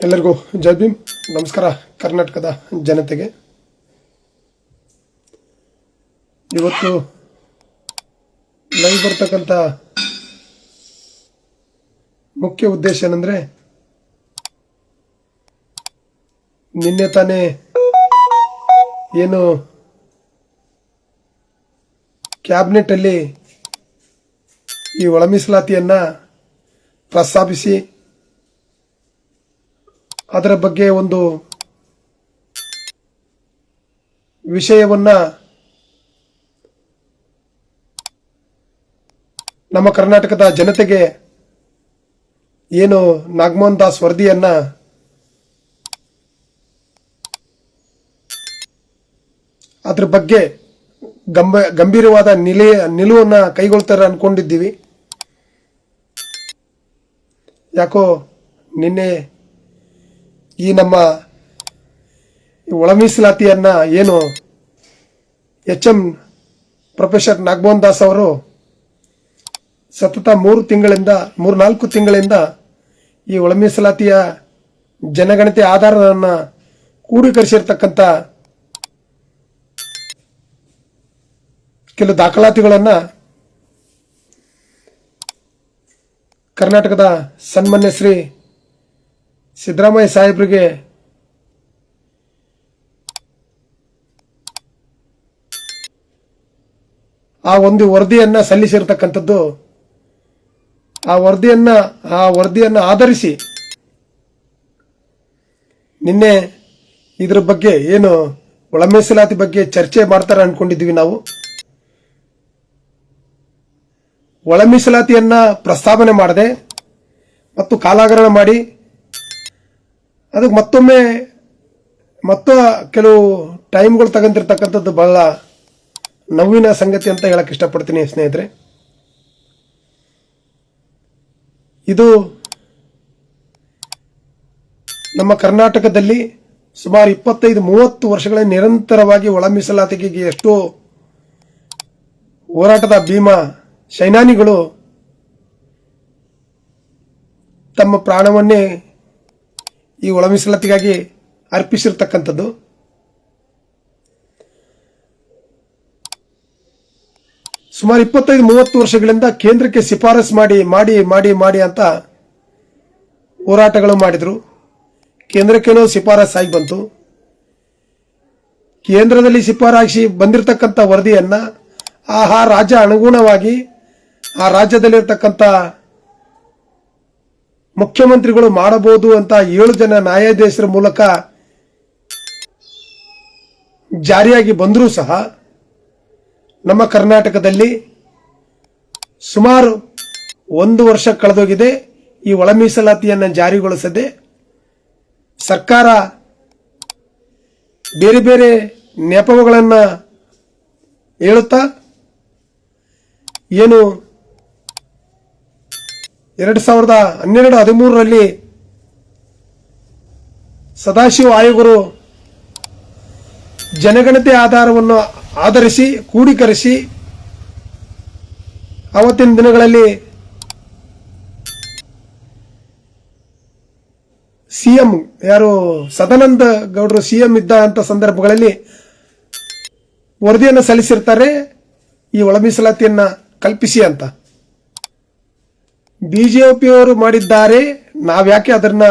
ಎಲ್ಲರಿಗೂ ಜೈ ಭೀಮ್. ನಮಸ್ಕಾರ ಕರ್ನಾಟಕದ ಜನತೆಗೆ. ಇವತ್ತು ಲೈವ್ ಬರ್ತಕ್ಕಂಥ ಮುಖ್ಯ ಉದ್ದೇಶ ಏನಂದ್ರೆ, ನಿನ್ನೆ ತಾನೇ ಏನು ಕ್ಯಾಬಿನೆಟ್ ಅಲ್ಲಿ ಈ ಒಳ ಮೀಸಲಾತಿಯನ್ನ ಪ್ರಸ್ತಾಪಿಸಿ ಅದರ ಬಗ್ಗೆ ಒಂದು ವಿಷಯವನ್ನ ನಮ್ಮ ಕರ್ನಾಟಕದ ಜನತೆಗೆ ಏನು ನಾಗಮೋಹನ್ ದಾಸ್ ವರದಿಯನ್ನ ಅದ್ರ ಬಗ್ಗೆ ಗಂಭೀರವಾದ ನಿಲುವನ್ನ ಕೈಗೊಳ್ತಾರೆ ಅನ್ಕೊಂಡಿದ್ದೀವಿ. ಯಾಕೋ ನಿನ್ನೆ ಈ ನಮ್ಮ ಒಳ ಮೀಸಲಾತಿಯನ್ನ ಏನು HM ಪ್ರೊಫೆಸರ್ ನಾಗಮೋಹನ್ ದಾಸ್ ಅವರು ಸತತ 3-4 ತಿಂಗಳಿಂದ ಈ ಒಳ ಮೀಸಲಾತಿಯ ಜನಗಣತಿ ಆಧಾರವನ್ನು ಕ್ರೋಢೀಕರಿಸಿರ್ತಕ್ಕಂಥ ಕೆಲವು ದಾಖಲಾತಿಗಳನ್ನ ಕರ್ನಾಟಕದ ಸನ್ಮಾನ್ಯ ಶ್ರೀ ಸಿದ್ದರಾಮಯ್ಯ ಸಾಹೇಬರಿಗೆ ಆ ಒಂದು ವರದಿಯನ್ನ ಸಲ್ಲಿಸಿರ್ತಕ್ಕಂಥದ್ದು. ಆ ವರದಿಯನ್ನ ಆಧರಿಸಿ ನಿನ್ನೆ ಇದ್ರ ಬಗ್ಗೆ ಏನು ಒಳ ಮೀಸಲಾತಿ ಬಗ್ಗೆ ಚರ್ಚೆ ಮಾಡ್ತಾರೆ ಅನ್ಕೊಂಡಿದ್ವಿ ನಾವು. ಒಳ ಮೀಸಲಾತಿಯನ್ನ ಪ್ರಸ್ತಾವನೆ ಮಾಡದೆ ಮತ್ತು ಕಾಲಹರಣ ಮಾಡಿ ಅದಕ್ಕೆ ಮತ್ತೆ ಕೆಲವು ಟೈಮ್ಗಳು ತಗೊಂಡಿರ್ತಕ್ಕಂಥದ್ದು ಬಹಳ ನೋವಿನ ಸಂಗತಿ ಅಂತ ಹೇಳಕ್ ಇಷ್ಟಪಡ್ತೀನಿ ಸ್ನೇಹಿತರೆ. ಇದು ನಮ್ಮ ಕರ್ನಾಟಕದಲ್ಲಿ ಸುಮಾರು 25-30 ವರ್ಷಗಳ ನಿರಂತರವಾಗಿ ಒಳ ಮೀಸಲಾತಿಗೆ ಎಷ್ಟೋ ಹೋರಾಟದ ಭೀಮ ಸೈನಾನಿಗಳು ತಮ್ಮ ಪ್ರಾಣವನ್ನೇ ಈ ಒಳ ಮೀಸಲಾತಿಗಾಗಿ ಅರ್ಪಿಸಿರ್ತಕ್ಕಂಥದ್ದು. ಸುಮಾರು 25-30 ವರ್ಷಗಳಿಂದ ಕೇಂದ್ರಕ್ಕೆ ಶಿಫಾರಸ್ ಮಾಡಿ ಅಂತ ಹೋರಾಟಗಳು ಮಾಡಿದ್ರು. ಕೇಂದ್ರಕ್ಕೇನೋ ಶಿಫಾರಸ್ ಆಗಿ ಬಂತು. ಕೇಂದ್ರದಲ್ಲಿ ಶಿಫಾರಸಿ ಬಂದಿರತಕ್ಕಂಥ ವರದಿಯನ್ನ ಆ ರಾಜ್ಯ ಅನುಗುಣವಾಗಿ ಆ ರಾಜ್ಯದಲ್ಲಿರ್ತಕ್ಕಂಥ ಮುಖ್ಯಮಂತ್ರಿಗಳು ಮಾಡಬಹುದು ಅಂತ 7 ಜನ ನ್ಯಾಯಾಧೀಶರ ಮೂಲಕ ಜಾರಿಯಾಗಿ ಬಂದರೂ ಸಹ ನಮ್ಮ ಕರ್ನಾಟಕದಲ್ಲಿ ಸುಮಾರು 1 ವರ್ಷ ಕಳೆದೋಗಿದೆ. ಈ ಒಳ ಮೀಸಲಾತಿಯನ್ನು ಜಾರಿಗೊಳಿಸದೆ ಸರ್ಕಾರ ಬೇರೆ ಬೇರೆ ನೆಪಗಳನ್ನು ಹೇಳುತ್ತಾ ಏನು 2012-13ರಲ್ಲಿ ಸದಾಶಿವ ಆಯೋಗರು ಜನಗಣತಿ ಆಧಾರವನ್ನು ಆಧರಿಸಿ ಕ್ರೋಢೀಕರಿಸಿ ಅವತ್ತಿನ ದಿನಗಳಲ್ಲಿ ಸಿಎಂ ಯಾರು ಸದಾನಂದ ಗೌಡರು ಸಿಎಂ ಇದ್ದಂತ ಸಂದರ್ಭಗಳಲ್ಲಿ ವರದಿಯನ್ನು ಸಲ್ಲಿಸಿರ್ತಾರೆ ಈ ಒಳ ಮೀಸಲಾತಿಯನ್ನ ಕಲ್ಪಿಸಿ ಅಂತ. ಬಿಜೆಪಿಯವರು ಮಾಡಿದ್ದಾರೆ, ನಾವ್ಯಾಕೆ ಅದನ್ನ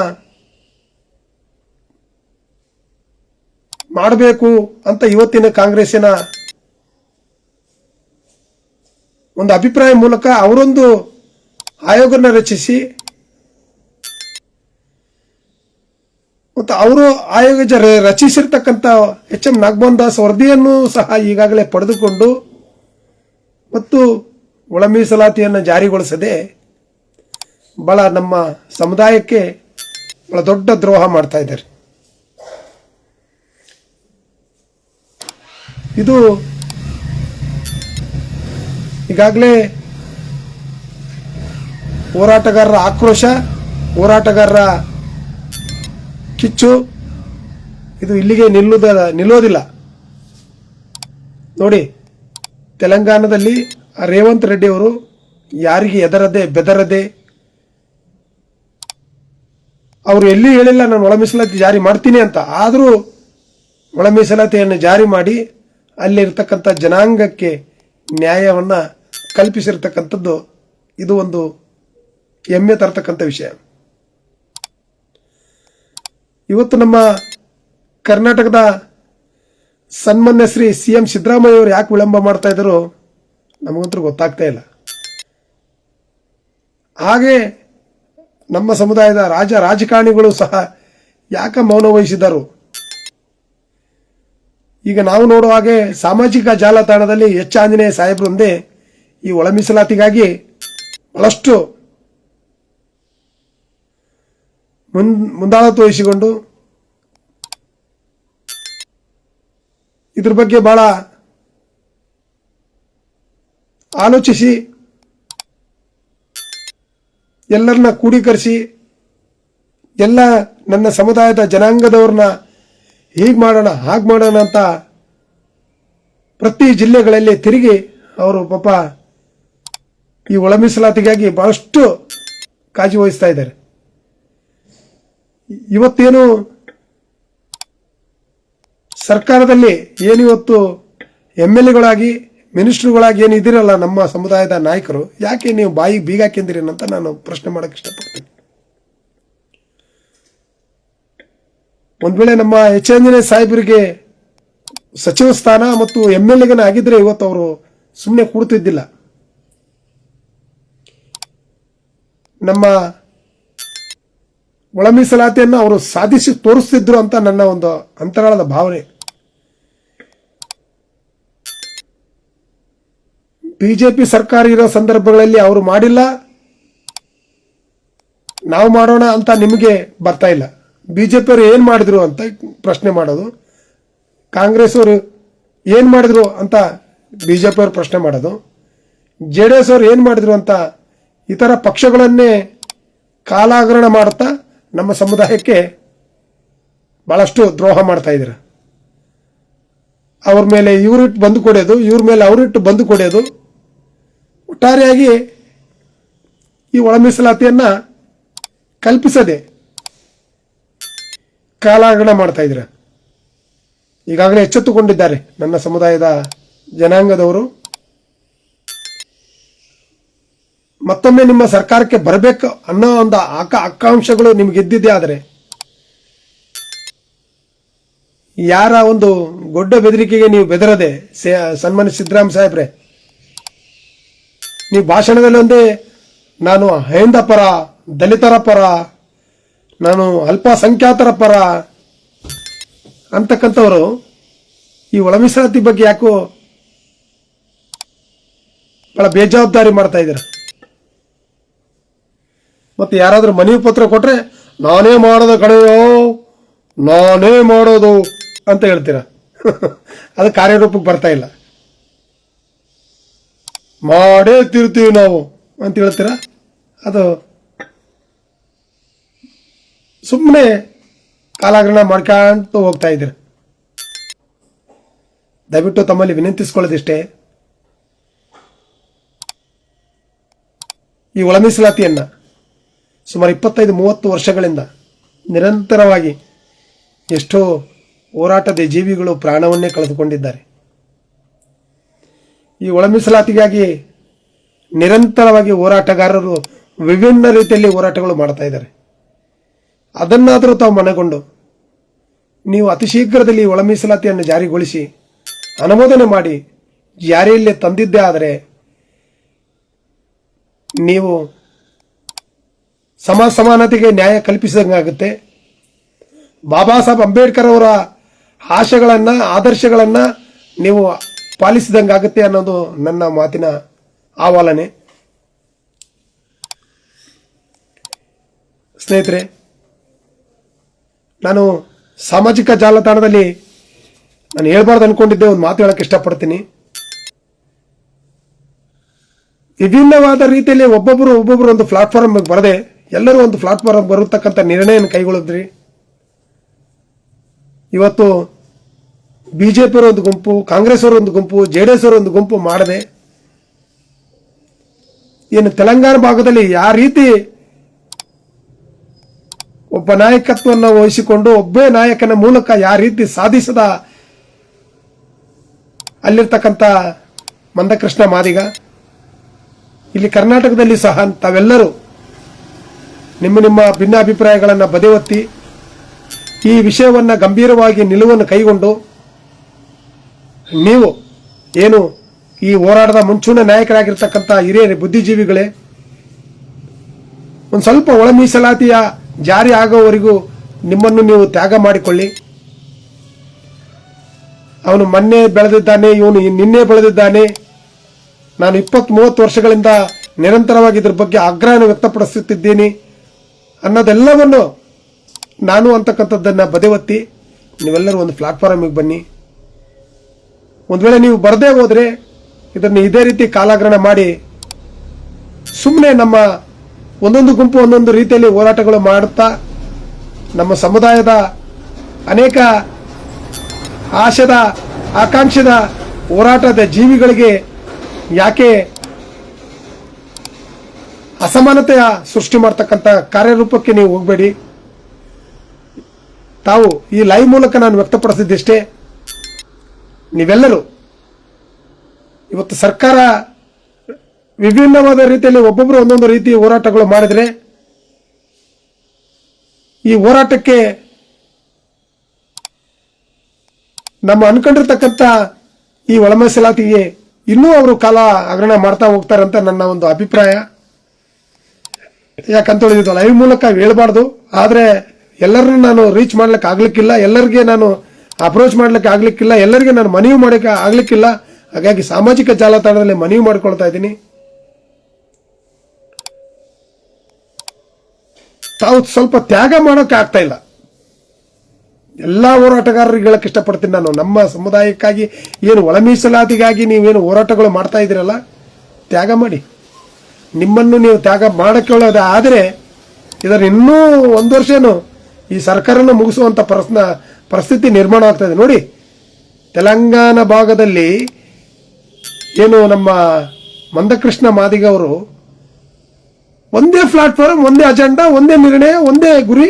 ಮಾಡಬೇಕು ಅಂತ ಇವತ್ತಿನ ಕಾಂಗ್ರೆಸ್ಸಿನ ಒಂದು ಅಭಿಪ್ರಾಯ ಮೂಲಕ ಅವರೊಂದು ಆಯೋಗನ ರಚಿಸಿ ಮತ್ತು ಅವರು ಆಯೋಗ ರಚಿಸಿರ್ತಕ್ಕಂಥ HM ನಾಗಮೋಹನ್ ದಾಸ್ ವರದಿಯನ್ನು ಸಹ ಈಗಾಗಲೇ ಪಡೆದುಕೊಂಡು ಮತ್ತು ಒಳ ಮೀಸಲಾತಿಯನ್ನು ಜಾರಿಗೊಳಿಸದೆ ಬಹಳ ನಮ್ಮ ಸಮುದಾಯಕ್ಕೆ ಬಹಳ ದೊಡ್ಡ ದ್ರೋಹ ಮಾಡ್ತಾ ಇದ್ದಾರೆ. ಇದು ಈಗಾಗಲೇ ಹೋರಾಟಗಾರರ ಆಕ್ರೋಶ, ಹೋರಾಟಗಾರರ ಕಿಚ್ಚು ಇದು ಇಲ್ಲಿಗೆ ನಿಲ್ಲೋದಿಲ್ಲ. ನೋಡಿ, ತೆಲಂಗಾಣದಲ್ಲಿ ರೇವಂತ್ ರೆಡ್ಡಿ ಅವರು ಯಾರಿಗೆ ಎದರದೆ ಬೆದರದೆ ಅವರು ಎಲ್ಲಿ ಹೇಳಿಲ್ಲ ನಾನು ಒಳ ಮೀಸಲಾತಿ ಜಾರಿ ಮಾಡ್ತೀನಿ ಅಂತ. ಆದರೂ ಒಳ ಮೀಸಲಾತಿಯನ್ನು ಜಾರಿ ಮಾಡಿ ಅಲ್ಲಿರ್ತಕ್ಕಂಥ ಜನಾಂಗಕ್ಕೆ ನ್ಯಾಯವನ್ನು ಕಲ್ಪಿಸಿರ್ತಕ್ಕಂಥದ್ದು ಇದು ಒಂದು ಹೆಮ್ಮೆ ತರತಕ್ಕಂಥ ವಿಷಯ. ಇವತ್ತು ನಮ್ಮ ಕರ್ನಾಟಕದ ಸನ್ಮಾನ್ಯ ಶ್ರೀ CM ಸಿದ್ದರಾಮಯ್ಯ ಅವರು ಯಾಕೆ ವಿಳಂಬ ಮಾಡ್ತಾ ಇದ್ರು ನಮಗಂತೂ ಗೊತ್ತಾಗ್ತಾ ಇಲ್ಲ. ಹಾಗೆ ನಮ್ಮ ಸಮುದಾಯದ ರಾಜಕಾರಣಿಗಳು ಸಹ ಯಾಕೆ ಮೌನ ವಹಿಸಿದರು. ಈಗ ನಾವು ನೋಡುವ ಹಾಗೆ ಸಾಮಾಜಿಕ ಜಾಲತಾಣದಲ್ಲಿ ಆಂಜನೇಯ ಸಾಹೇಬರು ಒಂದೇ ಈ ಒಳ ಮೀಸಲಾತಿಗಾಗಿ ಬಹಳಷ್ಟು ಮುಂದಾಳತ್ವ ವಹಿಸಿಕೊಂಡು ಇದ್ರ ಬಗ್ಗೆ ಬಹಳ ಆಲೋಚಿಸಿ ಎಲ್ಲರನ್ನ ಕೂಡೀಕರಿಸಿ ಎಲ್ಲ ನನ್ನ ಸಮುದಾಯದ ಜನಾಂಗದವ್ರನ್ನ ಹೀಗೆ ಮಾಡೋಣ ಹಾಗೆ ಮಾಡೋಣ ಅಂತ ಪ್ರತಿ ಜಿಲ್ಲೆಗಳಲ್ಲಿ ತಿರುಗಿ ಅವರು ಪಾಪ ಈ ಒಳ ಮೀಸಲಾತಿಗಾಗಿ ಬಹಳಷ್ಟು ಕಾಳಜಿ ವಹಿಸ್ತಾ ಇದ್ದಾರೆ. ಇವತ್ತೇನು ಸರ್ಕಾರದಲ್ಲಿ ಏನಿವತ್ತು MLAಗಳಾಗಿ ಮಿನಿಸ್ಟ್ರುಗಳಾಗಿ ಏನು ಇದಿರಲ್ಲ ನಮ್ಮ ಸಮುದಾಯದ ನಾಯಕರು, ಯಾಕೆ ನೀವು ಬಾಯಿಗೆ ಬೀಗ ಹಾಕಿಂದಿರಿ ಅಂತ ನಾನು ಪ್ರಶ್ನೆ ಮಾಡಕ್ಕೆ ಇಷ್ಟಪಡ್ತೀನಿ. ಒಂದ್ ವೇಳೆ ನಮ್ಮ ಆಂಜನೇಯ ಸಾಹೇಬರಿಗೆ ಸಚಿವ ಸ್ಥಾನ ಮತ್ತು MLAಗನ ಆಗಿದ್ರೆ ಇವತ್ತು ಅವರು ಸುಮ್ಮನೆ ಕೂಡ್ತಿದ್ದಿಲ್ಲ. ನಮ್ಮ ಒಳ ಮೀಸಲಾತಿಯನ್ನು ಅವರು ಸಾಧಿಸಿ ತೋರಿಸ್ತಿದ್ರು ಅಂತ ನನ್ನ ಒಂದು ಅಂತರಾಳದ ಭಾವನೆ. ಬಿಜೆಪಿ ಸರ್ಕಾರ ಇರೋ ಸಂದರ್ಭಗಳಲ್ಲಿ ಅವರು ಮಾಡಿಲ್ಲ, ನಾವು ಮಾಡೋಣ ಅಂತ ನಿಮಗೆ ಬರ್ತಾ ಇಲ್ಲ. ಬಿಜೆಪಿ ಅವರು ಏನ್ ಮಾಡಿದ್ರು ಅಂತ ಪ್ರಶ್ನೆ ಮಾಡೋದು, ಕಾಂಗ್ರೆಸ್ ಅವರು ಏನ್ ಮಾಡಿದ್ರು ಅಂತ ಬಿಜೆಪಿ ಅವರು ಪ್ರಶ್ನೆ ಮಾಡೋದು, JDS ಅವರು ಏನ್ ಮಾಡಿದ್ರು ಅಂತ ಇತರ ಪಕ್ಷಗಳನ್ನೇ ಕಾಲಾಗ್ರಹಣ ಮಾಡುತ್ತಾ ನಮ್ಮ ಸಮುದಾಯಕ್ಕೆ ಬಹಳಷ್ಟು ದ್ರೋಹ ಮಾಡ್ತಾ ಇದ್ದಾರೆ. ಅವ್ರ ಮೇಲೆ ಇವರಿಟ್ಟು ಬಂದು ಕೊಡೋದು, ಇವ್ರ ಮೇಲೆ ಅವರಿಟ್ಟು ಬಂದು ಕೊಡೋದು, ಒಟ್ಟಾರೆಯಾಗಿ ಈ ಒಳ ಮೀಸಲಾತಿಯನ್ನ ಕಲ್ಪಿಸದೆ ಕಾಲಾಗ್ರಹಣ ಮಾಡ್ತಾ ಇದ್ದಾರೆ. ಈಗಾಗಲೇ ಎಚ್ಚೆತ್ತುಕೊಂಡಿದ್ದಾರೆ ನನ್ನ ಸಮುದಾಯದ ಜನಾಂಗದವರು. ಮತ್ತೊಮ್ಮೆ ನಿಮ್ಮ ಸರ್ಕಾರಕ್ಕೆ ಬರಬೇಕು ಅನ್ನೋ ಒಂದು ಆಕಾಂಕ್ಷೆಗಳು ನಿಮ್ಗೆ ಇದ್ದಿದ್ದೇ ಆದರೆ ಯಾರ ಒಂದು ಗೊಡ್ಡ ಬೆದರಿಕೆಗೆ ನೀವು ಬೆದರದೆ ಸನ್ಮಾನ್ಯ ಸಿದ್ದರಾಮಯ್ಯ ಸಾಹೇಬ್ರೆ, ನೀವು ಭಾಷಣದಲ್ಲಿ ಒಂದೇ ನಾನು ಹೈಂದ ಪರ, ದಲಿತರ ಪರ, ನಾನು ಅಲ್ಪಸಂಖ್ಯಾತರ ಪರ ಅಂತಕ್ಕಂಥವರು ಈ ಒಳ ಮೀಸಲಾತಿ ಬಗ್ಗೆ ಯಾಕೋ ಬಹಳ ಬೇಜವಾಬ್ದಾರಿ ಮಾಡ್ತಾ ಇದ್ದಾರೆ. ಮತ್ತೆ ಯಾರಾದ್ರೂ ಮನವಿ ಪತ್ರ ಕೊಟ್ರೆ ನಾನೇ ಮಾಡೋದು ಕಡೆಯೋ, ನಾನೇ ಮಾಡೋದು ಅಂತ ಹೇಳ್ತೀರ. ಅದು ಕಾರ್ಯರೂಪಕ್ಕೆ ಬರ್ತಾ ಇಲ್ಲ. ಮಾಡೇ ತಿರ್ತೀವಿ ನಾವು ಅಂತ ಹೇಳ್ತೀರ. ಅದು ಸುಮ್ಮನೆ ಕಾಲಾಗ್ರಹಣ ಮಾಡ್ಕೊಂತ ಹೋಗ್ತಾ ಇದ್ದೀರ. ದಯವಿಟ್ಟು ತಮ್ಮಲ್ಲಿ ವಿನಂತಿಸ್ಕೊಳ್ಳೋದಿಷ್ಟೇ, ಈ ಒಳ ಮೀಸಲಾತಿಯನ್ನ ಸುಮಾರು 25-30 ವರ್ಷಗಳಿಂದ ನಿರಂತರವಾಗಿ ಎಷ್ಟೋ ಹೋರಾಟದ ಜೀವಿಗಳು ಪ್ರಾಣವನ್ನೇ ಕಳೆದುಕೊಂಡಿದ್ದಾರೆ. ಈ ಒಳ ಮೀಸಲಾತಿಗಾಗಿ ನಿರಂತರವಾಗಿ ಹೋರಾಟಗಾರರು ವಿಭಿನ್ನ ರೀತಿಯಲ್ಲಿ ಹೋರಾಟಗಳು ಮಾಡ್ತಾ ಇದ್ದಾರೆ. ಅದನ್ನಾದರೂ ತಾವು ಮನಗೊಂಡು ನೀವು ಅತಿ ಶೀಘ್ರದಲ್ಲಿ ಒಳ ಮೀಸಲಾತಿಯನ್ನು ಜಾರಿಗೊಳಿಸಿ ಅನುಮೋದನೆ ಮಾಡಿ ಜಾರಿಯಲ್ಲಿ ತಂದಿದ್ದೇ ಆದರೆ ನೀವು ಸಮಾನತೆಗೆ ನ್ಯಾಯ ಕಲ್ಪಿಸಿದಂಗಾಗುತ್ತೆ. ಬಾಬಾ ಸಾಹೇಬ್ ಅಂಬೇಡ್ಕರ್ ಅವರ ಆಶಯಗಳನ್ನ, ಆದರ್ಶಗಳನ್ನ ನೀವು ಪಾಲಿಸಿದಂಗಾಗುತ್ತೆ ಅನ್ನೋದು ನನ್ನ ಮಾತಿನ ಆವಾಲನೆ. ಸ್ನೇಹಿತರೆ, ನಾನು ಸಾಮಾಜಿಕ ಜಾಲತಾಣದಲ್ಲಿ ನಾನು ಹೇಳ್ಬಾರ್ದು ಅನ್ಕೊಂಡಿದ್ದೆ, ಒಂದು ಮಾತು ಹೇಳಕ್ಕೆ ಇಷ್ಟಪಡ್ತೀನಿ. ವಿಭಿನ್ನವಾದ ರೀತಿಯಲ್ಲಿ ಒಬ್ಬೊಬ್ಬರು ಒಂದು ಪ್ಲಾಟ್ಫಾರ್ಮ್ ಬರದೆ ಎಲ್ಲರೂ ಒಂದು ಪ್ಲಾಟ್ಫಾರ್ಮ್ ಬರತಕ್ಕಂಥ ನಿರ್ಣಯ ಕೈಗೊಳ್ಳಿದ್ರಿ. ಇವತ್ತು ಬಿಜೆಪಿ ಅವರು ಒಂದು ಗುಂಪು, ಕಾಂಗ್ರೆಸ್ ಅವರು ಒಂದು ಗುಂಪು, JDS ಅವರು ಒಂದು ಗುಂಪು ಮಾಡದೆ ಏನು ತೆಲಂಗಾಣ ಭಾಗದಲ್ಲಿ ಯಾವ ರೀತಿ ಒಬ್ಬ ನಾಯಕತ್ವವನ್ನು ವಹಿಸಿಕೊಂಡು ಒಬ್ಬೇ ನಾಯಕನ ಮೂಲಕ ಯಾವ ರೀತಿ ಸಾಧಿಸದ ಅಲ್ಲಿರ್ತಕ್ಕಂಥ ಮಂದಕೃಷ್ಣ ಮಾದಿಗ, ಇಲ್ಲಿ ಕರ್ನಾಟಕದಲ್ಲಿ ಸಹ ತಾವೆಲ್ಲರೂ ನಿಮ್ಮ ಭಿನ್ನಾಭಿಪ್ರಾಯಗಳನ್ನು ಬದಿಗೊತ್ತಿ ಈ ವಿಷಯವನ್ನು ಗಂಭೀರವಾಗಿ ನಿಲುವನ್ನು ಕೈಗೊಂಡು ನೀವು ಏನು ಈ ಹೋರಾಟದ ಮುಂಚೂಣಿ ನಾಯಕರಾಗಿರ್ತಕ್ಕಂಥ ಹಿರಿಯ ಬುದ್ಧಿಜೀವಿಗಳೇ, ಒಂದು ಸ್ವಲ್ಪ ಒಳ ಮೀಸಲಾತಿಯ ಜಾರಿ ಆಗೋವರೆಗೂ ನಿಮ್ಮನ್ನು ನೀವು ತ್ಯಾಗ ಮಾಡಿಕೊಳ್ಳಿ. ಅವನು ಮೊನ್ನೆ ಬೆಳೆದಿದ್ದಾನೆ, ಇವನು ನಿನ್ನೆ ಬೆಳೆದಿದ್ದಾನೆ, ನಾನು 20-30 ವರ್ಷಗಳಿಂದ ನಿರಂತರವಾಗಿ ಇದ್ರ ಬಗ್ಗೆ ಆಗ್ರಹವನ್ನು ವ್ಯಕ್ತಪಡಿಸುತ್ತಿದ್ದೀನಿ ಅನ್ನೋದೆಲ್ಲವನ್ನು ನಾನು ಅಂತಕ್ಕಂಥದ್ದನ್ನು ಬದಿಗೊತ್ತಿ ನೀವೆಲ್ಲರೂ ಒಂದು ಪ್ಲಾಟ್ಫಾರ್ಮಿಗೆ ಬನ್ನಿ. ಒಂದು ವೇಳೆ ನೀವು ಬರದೇ ಹೋದರೆ ಇದನ್ನು ಇದೇ ರೀತಿ ಕಾಲಹರಣ ಮಾಡಿ ಸುಮ್ಮನೆ ನಮ್ಮ ಒಂದೊಂದು ಗುಂಪು ಒಂದೊಂದು ರೀತಿಯಲ್ಲಿ ಹೋರಾಟಗಳು ಮಾಡುತ್ತಾ ನಮ್ಮ ಸಮುದಾಯದ ಅನೇಕ ಆಕಾಂಕ್ಷದ ಹೋರಾಟದ ಜೀವಿಗಳಿಗೆ ಯಾಕೆ ಅಸಮಾನತೆಯ ಸೃಷ್ಟಿ ಮಾಡ್ತಕ್ಕಂಥ ಕಾರ್ಯರೂಪಕ್ಕೆ ನೀವು ಹೋಗಬೇಡಿ. ತಾವು ಈ ಲೈವ್ ಮೂಲಕ ನಾನು ವ್ಯಕ್ತಪಡಿಸಿದ್ದಷ್ಟೇ, ನೀವೆಲ್ಲರೂ ಇವತ್ತು ಸರ್ಕಾರ ವಿಭಿನ್ನವಾದ ರೀತಿಯಲ್ಲಿ ಒಬ್ಬೊಬ್ಬರು ಒಂದೊಂದು ರೀತಿ ಹೋರಾಟಗಳು ಮಾಡಿದರೆ ಈ ಹೋರಾಟಕ್ಕೆ ನಮ್ಮ ಅನ್ಕೊಂಡಿರ್ತಕ್ಕಂಥ ಈ ಒಳ ಮೀಸಲಾತಿಗೆ ಇನ್ನೂ ಅವರು ಕಾಲ ಹಗರಣ ಮಾಡ್ತಾ ಹೋಗ್ತಾರಂತ ನನ್ನ ಒಂದು ಅಭಿಪ್ರಾಯ. ಯಾಕಂತ ಹೇಳಿದ್ದು ಲೈವ್ ಮೂಲಕ ಹೇಳಬಾರ್ದು, ಆದರೆ ಎಲ್ಲರನ್ನೂ ನಾನು ರೀಚ್ ಮಾಡ್ಲಿಕ್ಕೆ ಆಗ್ಲಿಕ್ಕಿಲ್ಲ, ಎಲ್ಲರಿಗೆ ನಾನು ಅಪ್ರೋಚ್ ಮಾಡ್ಲಿಕ್ಕೆ ಆಗ್ಲಿಕ್ಕಿಲ್ಲ, ಎಲ್ಲರಿಗೆ ನಾನು ಮನವಿ ಮಾಡೋಕೆ ಆಗ್ಲಿಕ್ಕಿಲ್ಲ. ಹಾಗಾಗಿ ಸಾಮಾಜಿಕ ಜಾಲತಾಣದಲ್ಲಿ ಮನವಿ ಮಾಡ್ಕೊಳ್ತಾ ಇದ್ದೀನಿ, ತಾವು ಸ್ವಲ್ಪ ತ್ಯಾಗ ಮಾಡೋಕೆ ಆಗ್ತಾ ಇಲ್ಲ. ಎಲ್ಲ ಹೋರಾಟಗಾರರಿಗೆ ಹೇಳಕ್ಕೆ ಇಷ್ಟಪಡ್ತೀನಿ ನಾನು, ನಮ್ಮ ಸಮುದಾಯಕ್ಕಾಗಿ ಏನು ಒಳ ಮೀಸಲಾತಿಗಾಗಿ ನೀವೇನು ಹೋರಾಟಗಳು ಮಾಡ್ತಾ ಇದ್ದೀರಲ್ಲ, ತ್ಯಾಗ ಮಾಡಿ. ನಿಮ್ಮನ್ನು ನೀವು ತ್ಯಾಗ ಮಾಡಕ್ಕೆ ಆದರೆ ಇದರ ಇನ್ನೂ 1 ವರ್ಷನೂ ಈ ಸರ್ಕಾರನ ಮುಗಿಸುವಂಥ ಪರಿಸ್ಥಿತಿ ನಿರ್ಮಾಣ ಆಗ್ತಾ ಇದೆ. ನೋಡಿ, ತೆಲಂಗಾಣ ಭಾಗದಲ್ಲಿ ಏನು ನಮ್ಮ ಮಂದಕೃಷ್ಣ ಮಾದಿಗ ಅವರು ಒಂದೇ ಪ್ಲಾಟ್ಫಾರ್ಮ್, ಒಂದೇ ಅಜೆಂಡಾ, ಒಂದೇ ನಿರ್ಣಯ, ಒಂದೇ ಗುರಿ,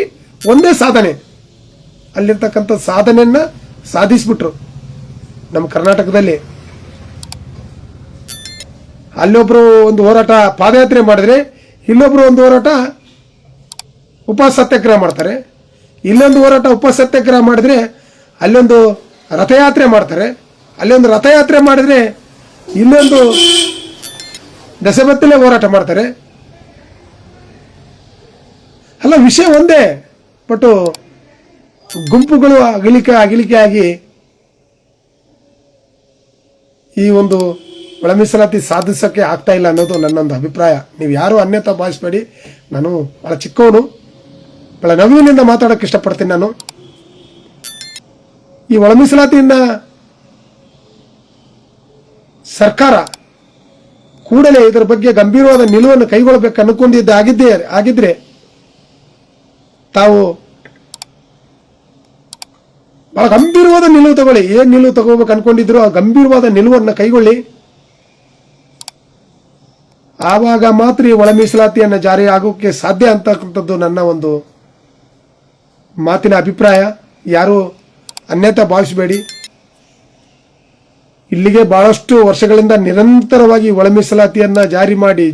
ಒಂದೇ ಸಾಧನೆ, ಅಲ್ಲಿರ್ತಕ್ಕಂಥ ಸಾಧನೆಯನ್ನ ಸಾಧಿಸ್ಬಿಟ್ರು. ನಮ್ಮ ಕರ್ನಾಟಕದಲ್ಲಿ ಅಲ್ಲೊಬ್ರು ಒಂದು ಹೋರಾಟ ಪಾದಯಾತ್ರೆ ಮಾಡಿದ್ರೆ, ಇಲ್ಲೊಬ್ರು ಒಂದು ಹೋರಾಟ ಉಪವಾಸ ಸತ್ಯಾಗ್ರಹ ಮಾಡ್ತಾರೆ, ಇಲ್ಲೊಂದು ಹೋರಾಟ ಉಪವಾಸ ಸತ್ಯಾಗ್ರಹ ಮಾಡಿದ್ರೆ ಅಲ್ಲೊಂದು ರಥಯಾತ್ರೆ ಮಾಡ್ತಾರೆ, ಅಲ್ಲೊಂದು ರಥಯಾತ್ರೆ ಮಾಡಿದ್ರೆ ಇಲ್ಲೊಂದು ದಸಬತ್ತಲೆ ಹೋರಾಟ ಮಾಡ್ತಾರೆ. ಅಲ್ಲ, ವಿಷಯ ಒಂದೇ, ಬಟ್ ಗುಂಪುಗಳು ಅಗಲಿಕೆ ಆಗಿ ಈ ಒಂದು ಒಳ ಮೀಸಲಾತಿ ಸಾಧಿಸೋಕ್ಕೆ ಆಗ್ತಾ ಇಲ್ಲ ಅನ್ನೋದು ನನ್ನೊಂದು ಅಭಿಪ್ರಾಯ. ನೀವು ಯಾರು ಅನ್ಯತಾ ಭಾವಿಸಬೇಡಿ. ನಾನು ಬಹಳ ಚಿಕ್ಕವನು, ಬಹಳ ನವೀನಿಂದ ಮಾತಾಡೋಕ್ಕೆ ಇಷ್ಟಪಡ್ತೀನಿ. ನಾನು ಈ ಒಳ ಮೀಸಲಾತಿಯಿಂದ ಸರ್ಕಾರ ಕೂಡಲೇ ಇದರ ಬಗ್ಗೆ ಗಂಭೀರವಾದ ನಿಲುವನ್ನು ಕೈಗೊಳ್ಳಬೇಕು ಆಗಿದ್ರೆ ತಾವು ಬಹಳ ಗಂಭೀರವಾದ ನಿಲುವು ತಗೊಳ್ಳಿ. ಏನ್ ನಿಲುವು ತಗೋಬೇಕು ಅನ್ಕೊಂಡಿದ್ರು ಆ ಗಂಭೀರವಾದ ನಿಲುವನ್ನು ಕೈಗೊಳ್ಳಿ. ಆವಾಗ ಮಾತ್ರ ಈ ಒಳ ಮೀಸಲಾತಿಯನ್ನು ಜಾರಿ ಆಗೋಕ್ಕೆ ಸಾಧ್ಯ ಅಂತಕ್ಕಂಥದ್ದು ನನ್ನ ಒಂದು ಮಾತಿನ ಅಭಿಪ್ರಾಯ. ಯಾರು ಅನ್ಯತಾ ಭಾವಿಸಬೇಡಿ. ಇಲ್ಲಿಗೆ ಬಹಳಷ್ಟು ವರ್ಷಗಳಿಂದ ನಿರಂತರವಾಗಿ ಒಳ ಮೀಸಲಾತಿಯನ್ನ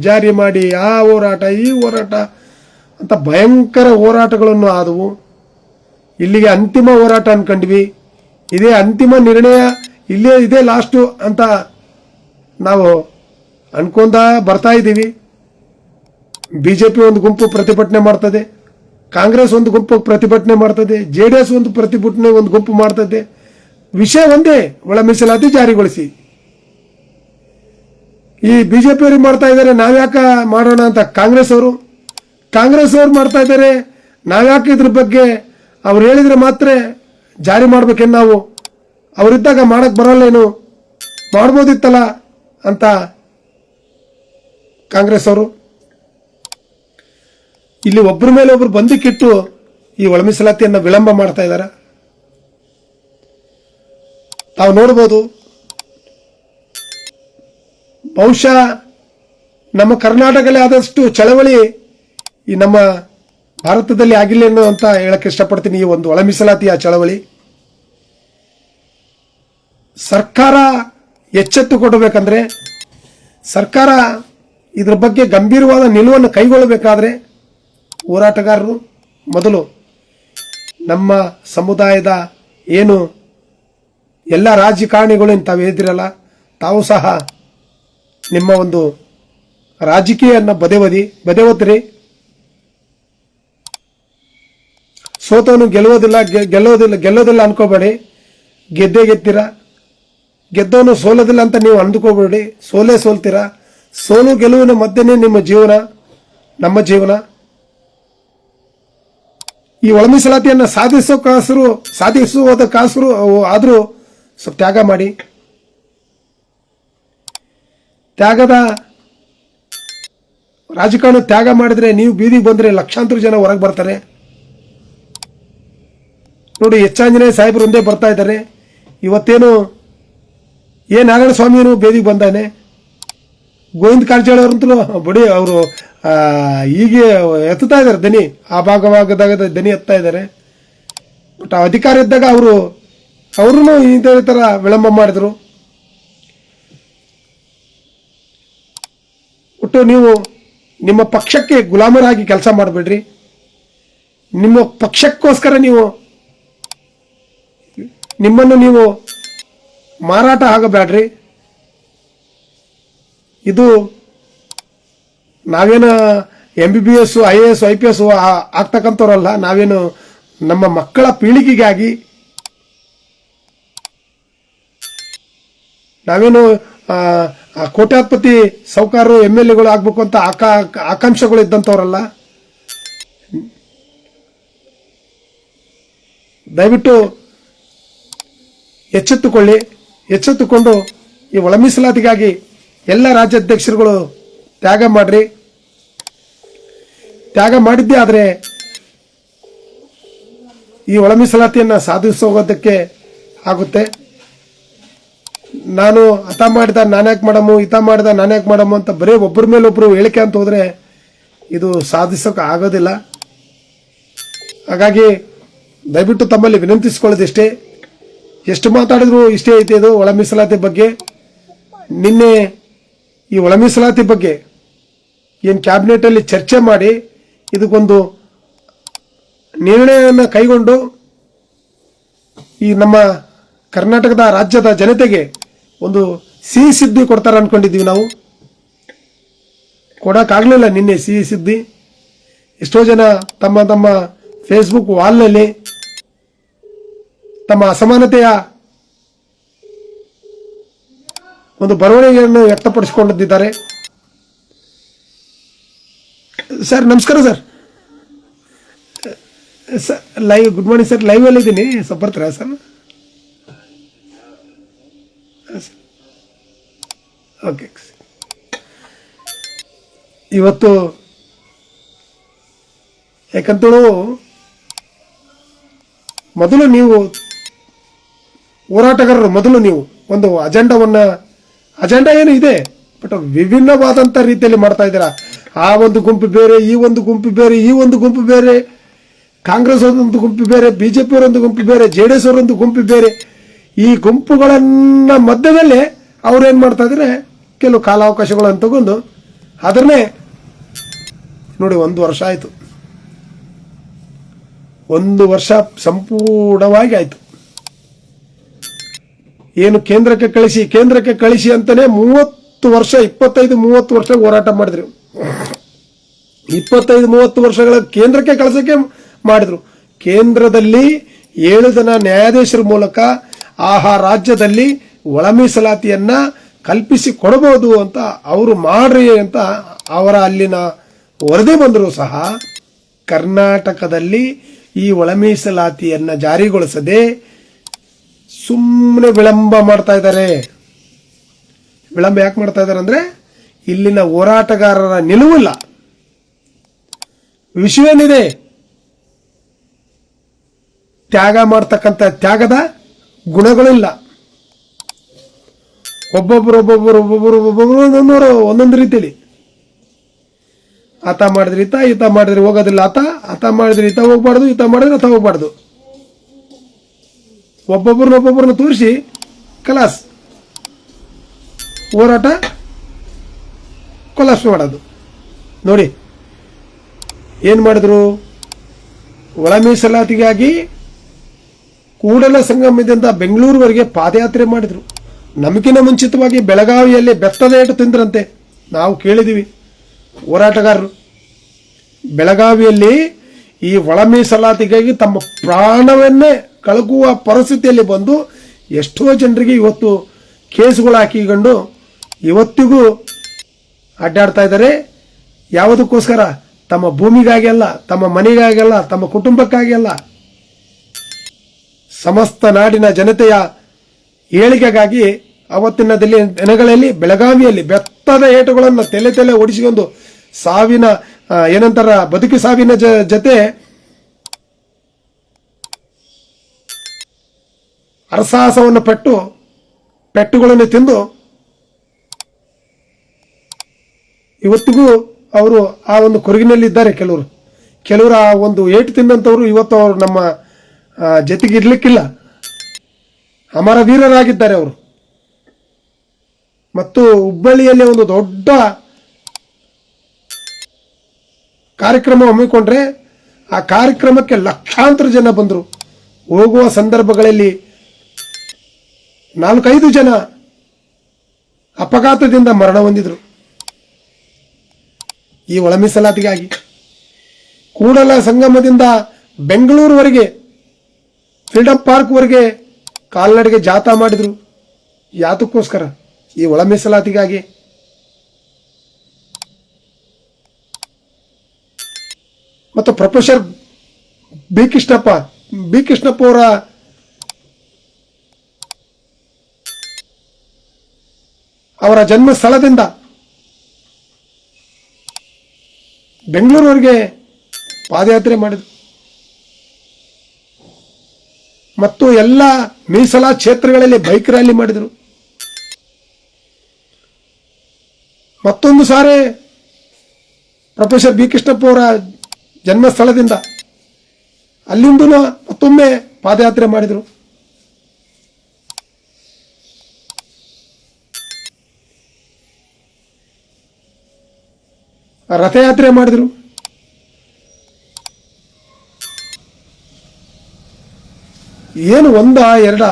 ಜಾರಿ ಮಾಡಿ ಆ ಹೋರಾಟ ಈ ಹೋರಾಟ ಅಂತ ಭಯಂಕರ ಹೋರಾಟಗಳನ್ನು ಆದವು. ಇಲ್ಲಿಗೆ ಅಂತಿಮ ಹೋರಾಟ ಅನ್ಕೊಂಡ್ವಿ, ಇದೇ ಅಂತಿಮ ನಿರ್ಣಯ, ಇದೇ ಲಾಸ್ಟು ಅಂತ ನಾವು ಅನ್ಕೊಂಡ ಬರ್ತಾ ಇದ್ದೀವಿ. ಬಿಜೆಪಿ ಒಂದು ಗುಂಪು ಪ್ರತಿಭಟನೆ ಮಾಡ್ತದೆ, ಕಾಂಗ್ರೆಸ್ ಒಂದು ಗುಂಪು ಪ್ರತಿಭಟನೆ ಮಾಡ್ತದೆ, JDS ಒಂದು ಗುಂಪು ಮಾಡ್ತದೆ. ವಿಷಯ ಒಂದೇ, ಒಳ ಮೀಸಲಾತಿ ಜಾರಿಗೊಳಿಸಿ. ಈ ಬಿಜೆಪಿಯವರು ಮಾಡ್ತಾ ಇದ್ದಾರೆ, ನಾವ್ಯಾಕೆ ಮಾಡೋಣ ಅಂತ ಕಾಂಗ್ರೆಸ್ ಅವರು ಮಾಡ್ತಾ ಇದ್ದಾರೆ, ನಾವ್ಯಾಕೆ ಇದ್ರ ಬಗ್ಗೆ ಅವ್ರು ಹೇಳಿದ್ರೆ ಮಾತ್ರ ಜಾರಿ ಮಾಡ್ಬೇಕೇನು, ನಾವು ಅವರಿದ್ದಾಗ ಮಾಡಕ್ ಬರಲ್ಲೇನು, ಮಾಡ್ಬೋದಿತ್ತಲ್ಲ ಅಂತ ಕಾಂಗ್ರೆಸ್ ಅವರು ಇಲ್ಲಿ ಒಬ್ಬರ ಮೇಲೆ ಒಬ್ರು ಬಂದಿಕ್ಕಿಟ್ಟು ಈ ಒಳ ಮೀಸಲಾತಿಯನ್ನು ವಿಳಂಬ ಮಾಡ್ತಾ ಇದ್ದಾರೆ. ತಾವು ನೋಡ್ಬೋದು, ಬಹುಶಃ ನಮ್ಮ ಕರ್ನಾಟಕದಲ್ಲಿ ಆದಷ್ಟು ಚಳವಳಿ ಈ ನಮ್ಮ ಭಾರತದಲ್ಲಿ ಆಗಿಲ್ಲ ಅನ್ನೋ ಅಂತ ಹೇಳಕ್ಕೆ ಇಷ್ಟಪಡ್ತೀನಿ. ಈ ಒಂದು ಒಳ ಮೀಸಲಾತಿಯ ಚಳವಳಿ ಸರ್ಕಾರ ಎಚ್ಚೆತ್ತುಕೊಡಬೇಕಂದ್ರೆ, ಸರ್ಕಾರ ಇದ್ರ ಬಗ್ಗೆ ಗಂಭೀರವಾದ ನಿಲುವನ್ನು ಕೈಗೊಳ್ಳಬೇಕಾದ್ರೆ ಹೋರಾಟಗಾರರು ಮೊದಲು ನಮ್ಮ ಸಮುದಾಯದ ಏನು ಎಲ್ಲ ರಾಜಕಾರಣಿಗಳು ತಾವು ಹೇಳಿದಿರಲ್ಲ, ತಾವು ಸಹ ನಿಮ್ಮ ಒಂದು ರಾಜಕೀಯವನ್ನು ಬದೆವತ್ರಿ. ಸೋತವನು ಗೆಲ್ಲೋದಿಲ್ಲ ಅನ್ಕೋಬೇಡಿ. ಗೆದ್ದಿರ. ಗೆದ್ದವನು ಸೋಲೋದಿಲ್ಲ ಅಂತ ನೀವು ಅಂದ್ಕೋಬೇಡಿ. ಸೋಲ್ತೀರಾ. ಸೋಲು ಗೆಲುವಿನ ಮಧ್ಯನೇ ನಿಮ್ಮ ಜೀವನ, ನಮ್ಮ ಜೀವನ. ಈ ಒಳ ಮೀಸಲಾತಿಯನ್ನು ಸಾಧಿಸುವುದಕ್ಕಾಸರು ಆದರೂ ಸ್ವಲ್ಪ ತ್ಯಾಗ ಮಾಡಿ. ತ್ಯಾಗದ ರಾಜಕಾರಣ ತ್ಯಾಗ ಮಾಡಿದ್ರೆ, ನೀವು ಬೀದಿಗೆ ಬಂದರೆ ಲಕ್ಷಾಂತರ ಜನ ಹೊರಗೆ ಬರ್ತಾರೆ. ನೋಡಿ, ಹೆಚ್ಚಾಂಜನೇಯ ಸಾಹೇಬರು ಒಂದೇ ಬರ್ತಾ ಇದ್ದಾರೆ. ಇವತ್ತೇನು ನಾರಾಯಣ ಸ್ವಾಮಿಯೂ ಬೇದಿಗೆ ಬಂದಾನೆ. ಗೋವಿಂದ ಕಾರಜೋಳ ಅವರಂತೂ ಬಡಿ ಅವರು ಹೀಗೆ ಎತ್ತುತ್ತಾ ಇದ್ದಾರೆ ದನಿ, ಆ ಭಾಗದಾಗ ದನಿ ಎತ್ತಾ ಇದ್ದಾರೆ. ಬಟ್ ಅಧಿಕಾರ ಇದ್ದಾಗ ಅವ್ರೂ ಇದೇ ಥರ ವಿಳಂಬ ಮಾಡಿದ್ರು. ಒಟ್ಟು ನೀವು ನಿಮ್ಮ ಪಕ್ಷಕ್ಕೆ ಗುಲಾಮರಾಗಿ ಕೆಲಸ ಮಾಡಬೇಡ್ರಿ. ನಿಮ್ಮ ಪಕ್ಷಕ್ಕೋಸ್ಕರ ನಿಮ್ಮನ್ನು ನೀವು ಮಾರಾಟ ಆಗಬೇಡ್ರಿ. ಇದು ನಾವೇನು MBBS IAS IPS ಆಗ್ತಕ್ಕಂಥವ್ರಲ್ಲ. ನಾವೇನು ನಮ್ಮ ಮಕ್ಕಳ ಪೀಳಿಗೆಗಾಗಿ, ನಾವೇನು ಕೋಟ್ಯಾಧಿಪತಿ ಸಾಹುಕಾರರು MLAಗಳು ಆಗ್ಬೇಕು ಅಂತ ಆಕಾಂಕ್ಷೆಗಳು ಇದ್ದಂಥವ್ರಲ್ಲ. ದಯವಿಟ್ಟು ಎಚ್ಚೆತ್ತುಕೊಂಡು ಈ ಒಳ ಮೀಸಲಾತಿಗಾಗಿ ಎಲ್ಲ ರಾಜ್ಯಾಧ್ಯಕ್ಷರುಗಳು ತ್ಯಾಗ ಮಾಡ್ರಿ. ತ್ಯಾಗ ಮಾಡಿದ್ದೇ ಆದರೆ ಈ ಒಳ ಮೀಸಲಾತಿಯನ್ನು ಸಾಧಿಸೋಗೋದಕ್ಕೆ ಆಗುತ್ತೆ. ನಾನು ಅತ ಮಾಡಿದ ನಾನ್ಯಾಕೆ ಮಾಡಮು, ಇತ ಮಾಡಿದ ನಾನ್ಯಾಕೆ ಮಾಡಮು ಅಂತ ಬರೀ ಒಬ್ಬರ ಮೇಲೆ ಒಬ್ಬರು ಹೇಳಿಕೆ ಅಂತ ಹೋದರೆ ಇದು ಸಾಧಿಸೋಕೆ ಆಗೋದಿಲ್ಲ. ಹಾಗಾಗಿ ದಯವಿಟ್ಟು ತಮ್ಮಲ್ಲಿ ವಿನಂತಿಸಿಕೊಳ್ಳೋದಿಷ್ಟೇ. ಎಷ್ಟು ಮಾತಾಡಿದ್ರು ಇಷ್ಟೇ ಐತೆ ಇದು ಒಳ ಮೀಸಲಾತಿ ಬಗ್ಗೆ. ನಿನ್ನೆ ಈ ಒಳ ಮೀಸಲಾತಿ ಬಗ್ಗೆ ಏನು ಕ್ಯಾಬಿನೆಟಲ್ಲಿ ಚರ್ಚೆ ಮಾಡಿ ಇದಕ್ಕೊಂದು ನಿರ್ಣಯವನ್ನು ಕೈಗೊಂಡು ಈ ನಮ್ಮ ಕರ್ನಾಟಕದ ರಾಜ್ಯದ ಜನತೆಗೆ ಒಂದು ಸಿಹಿ ಸುದ್ದಿ ಕೊಡ್ತಾರೆ ಅನ್ಕೊಂಡಿದ್ದೀವಿ. ನಾವು ಕೊಡೋಕ್ಕಾಗಲಿಲ್ಲ ನಿನ್ನೆ ಸಿಹಿ ಸುದ್ದಿ. ಎಷ್ಟೋ ಜನ ತಮ್ಮ ಫೇಸ್ಬುಕ್ ವಾಲ್ನಲ್ಲಿ ತಮ್ಮ ಅಸಮಾನತೆಯ ಒಂದು ಬರವಣಿಗೆಯನ್ನು ವ್ಯಕ್ತಪಡಿಸಿಕೊಂಡಿದ್ದಾರೆ. ಸರ್ ನಮಸ್ಕಾರ sir. Live good morning sir. ಲೈವಲ್ಲಿ ಇದ್ದೀನಿ, ಸ್ವಲ್ಪ ಬರ್ತೀರಾ ಸರ್? ಓಕೆ. ಇವತ್ತು ಯಾಕಂತೇಳು ಮೊದಲು ನೀವು ಹೋರಾಟಗಾರರು, ಮೊದಲು ನೀವು ಒಂದು ಅಜೆಂಡಾ ಏನು ಇದೆ, ಬಟ್ ವಿಭಿನ್ನವಾದಂಥ ರೀತಿಯಲ್ಲಿ ಮಾಡ್ತಾ ಇದ್ದೀರಾ. ಆ ಒಂದು ಗುಂಪು ಬೇರೆ, ಈ ಒಂದು ಗುಂಪು ಬೇರೆ, ಈ ಒಂದು ಗುಂಪು ಬೇರೆ, ಕಾಂಗ್ರೆಸ್ ಒಂದು ಗುಂಪು ಬೇರೆ, BJP ಅವರೊಂದು ಗುಂಪು ಬೇರೆ, JDS ಅವರೊಂದು ಗುಂಪು ಬೇರೆ. ಈ ಗುಂಪುಗಳನ್ನ ಮಧ್ಯದಲ್ಲೇ ಅವ್ರೇನು ಮಾಡ್ತಾ ಇದ್ದಾರೆ, ಕೆಲವು ಕಾಲಾವಕಾಶಗಳನ್ನು ತಗೊಂಡು ಅದನ್ನೇ ನೋಡಿ 1 ವರ್ಷ ಆಯಿತು. 1 ವರ್ಷ ಸಂಪೂರ್ಣವಾಗಿ ಆಯಿತು. ಏನು ಕೇಂದ್ರಕ್ಕೆ ಕಳಿಸಿ ಅಂತಾನೆ 30 ವರ್ಷ 25-30 ವರ್ಷ ಹೋರಾಟ ಮಾಡಿದ್ರು. 25-30 ವರ್ಷಗಳ ಕೇಂದ್ರಕ್ಕೆ ಕಳಿಸೋಕೆ ಮಾಡಿದ್ರು. ಕೇಂದ್ರದಲ್ಲಿ 7 ಜನ ನ್ಯಾಯಾಧೀಶರ ಮೂಲಕ ರಾಜ್ಯದಲ್ಲಿ ಒಳ ಮೀಸಲಾತಿಯನ್ನ ಕಲ್ಪಿಸಿ ಕೊಡಬಹುದು ಅಂತ ಅವರು ಮಾಡ್ರಿ ಅಂತ ಅವರ ಅಲ್ಲಿನ ವರದಿ ಬಂದರೂ ಸಹ ಕರ್ನಾಟಕದಲ್ಲಿ ಈ ಒಳ ಮೀಸಲಾತಿಯನ್ನ ಜಾರಿಗೊಳಿಸದೆ ಸುಮ್ಮನೆ ವಿಳಂಬ ಮಾಡ್ತಾ ಇದ್ದಾರೆ. ವಿಳಂಬ ಯಾಕೆ ಮಾಡ್ತಾ ಇದ್ದಾರೆ ಅಂದ್ರೆ ಇಲ್ಲಿನ ಹೋರಾಟಗಾರರ ನಿಲುವಿಲ್ಲ, ವಿಷಯವೇನಿದೆ, ತ್ಯಾಗ ಮಾಡ್ತಕ್ಕಂಥ ತ್ಯಾಗದ ಗುಣಗಳಿಲ್ಲ. ಒಬ್ಬೊಬ್ಬರು ಒಂದೊಂದು ರೀತಿಯಲ್ಲಿ ಆತ ಮಾಡಿದ್ರೆ ಈತ ಮಾಡಿದ್ರೆ ಹೋಗೋದಿಲ್ಲ ಆತ ಮಾಡಿದ್ರೆ ಈತ ಹೋಗ್ಬಾರ್ದು, ಈತ ಮಾಡಿದ್ರೆ ಆತ ಹೋಗ್ಬಾರ್ದು. ಒಬ್ಬೊಬ್ಬರನ್ನ ತೋರಿಸಿ ಕಲಾಸ್ ಹೋರಾಟ ಕೊಲಾಸ್ ಮಾಡೋದು. ನೋಡಿ ಏನು ಮಾಡಿದ್ರು, ಒಳ ಮೀಸಲಾತಿಗಾಗಿ ಕೂಡಲ ಸಂಗಮದಿಂದ ಬೆಂಗಳೂರುವರೆಗೆ ಪಾದಯಾತ್ರೆ ಮಾಡಿದ್ರು. ನಮಗಿನ ಮುಂಚಿತವಾಗಿ ಬೆಳಗಾವಿಯಲ್ಲಿ ಬೆತ್ತದ ಏಟು ತಿಂದ್ರಂತೆ. ನಾವು ಕೇಳಿದ್ದೀವಿ ಹೋರಾಟಗಾರರು. ಬೆಳಗಾವಿಯಲ್ಲಿ ಈ ಒಳ ಮೀಸಲಾತಿಗಾಗಿ ತಮ್ಮ ಪ್ರಾಣವನ್ನೇ ಕಳಗುವ ಪರಿಸ್ಥಿತಿಯಲ್ಲಿ ಬಂದು ಎಷ್ಟೋ ಜನರಿಗೆ ಇವತ್ತು ಕೇಸುಗಳು ಹಾಕಿಕೊಂಡು ಇವತ್ತಿಗೂ ಅಡ್ಡಾಡ್ತಾ ಇದ್ದಾರೆ. ಯಾವುದಕ್ಕೋಸ್ಕರ? ತಮ್ಮ ಭೂಮಿಗಾಗಿ ಅಲ್ಲ, ತಮ್ಮ ಮನೆಗಾಗಿ ಅಲ್ಲ, ತಮ್ಮ ಕುಟುಂಬಕ್ಕಾಗಿ ಅಲ್ಲ, ಸಮಸ್ತ ನಾಡಿನ ಜನತೆಯ ಏಳಿಗೆಗಾಗಿ ಅವತ್ತಿನ ದಿನಗಳಲ್ಲಿ ಬೆಳಗಾವಿಯಲ್ಲಿ ಬೆತ್ತದ ಏಟುಗಳನ್ನು ತಲೆ ಓಡಿಸಿಕೊಂಡು ಸಾವಿನ ಏನಂತಾರ ಬದುಕಿ ಸಾವಿನ ಜೊತೆ ಅರಸಾಹಸವನ್ನು ಪೆಟ್ಟುಗಳನ್ನು ತಿಂದು ಇವತ್ತಿಗೂ ಅವರು ಆ ಒಂದು ಕೊರಗಿನಲ್ಲಿ ಇದ್ದಾರೆ. ಕೆಲವರು ಆ ಒಂದು ಏಟು ತಿಂದಂಥವ್ರು ಇವತ್ತು ಅವರು ನಮ್ಮ ಜೊತೆಗೆ ಇರ್ಲಿಕ್ಕಿಲ್ಲ, ಅಮರ ವೀರರಾಗಿದ್ದಾರೆ ಅವರು. ಮತ್ತು ಹುಬ್ಬಳ್ಳಿಯಲ್ಲಿ ಒಂದು ದೊಡ್ಡ ಕಾರ್ಯಕ್ರಮ ಹಮ್ಮಿಕೊಂಡ್ರೆ ಆ ಕಾರ್ಯಕ್ರಮಕ್ಕೆ ಲಕ್ಷಾಂತರ ಜನ ಬಂದರು. ಹೋಗುವ ಸಂದರ್ಭಗಳಲ್ಲಿ 4-5 ಜನ ಅಪಘಾತದಿಂದ ಮರಣ ಹೊಂದಿದ್ರು. ಈ ಒಳ ಮೀಸಲಾತಿಗಾಗಿ ಕೂಡಲ ಸಂಗಮದಿಂದ ಬೆಂಗಳೂರುವರೆಗೆ ಫ್ರೀಡಂ ಪಾರ್ಕ್ವರೆಗೆ ಕಾಲ್ನಡಿಗೆ ಜಾಥಾ ಮಾಡಿದ್ರು. ಯಾತಕ್ಕೋಸ್ಕರ? ಈ ಒಳ ಮೀಸಲಾತಿಗಾಗಿ. ಮತ್ತು ಪ್ರೊಫೆಸರ್ ಬಿ ಕೃಷ್ಣಪ್ಪ ಅವರ ಜನ್ಮ ಸ್ಥಳದಿಂದ ಬೆಂಗಳೂರುವರೆಗೆ ಪಾದಯಾತ್ರೆ ಮಾಡಿದರು. ಮತ್ತು ಎಲ್ಲ ಮೀಸಲಾ ಕ್ಷೇತ್ರಗಳಲ್ಲಿ ಬೈಕ್ ರ್ಯಾಲಿ ಮಾಡಿದರು. ಮತ್ತೊಂದು ಸಾರಿ ಪ್ರೊಫೆಸರ್ ಬಿ ಕೃಷ್ಣಪ್ಪ ಅವರ ಜನ್ಮಸ್ಥಳದಿಂದ ಅಲ್ಲಿಂದ ಮತ್ತೊಮ್ಮೆ ಪಾದಯಾತ್ರೆ ಮಾಡಿದರು. ರಥಯಾತ್ರೆ ಮಾಡಿದರು. ಏನು ಎರಡ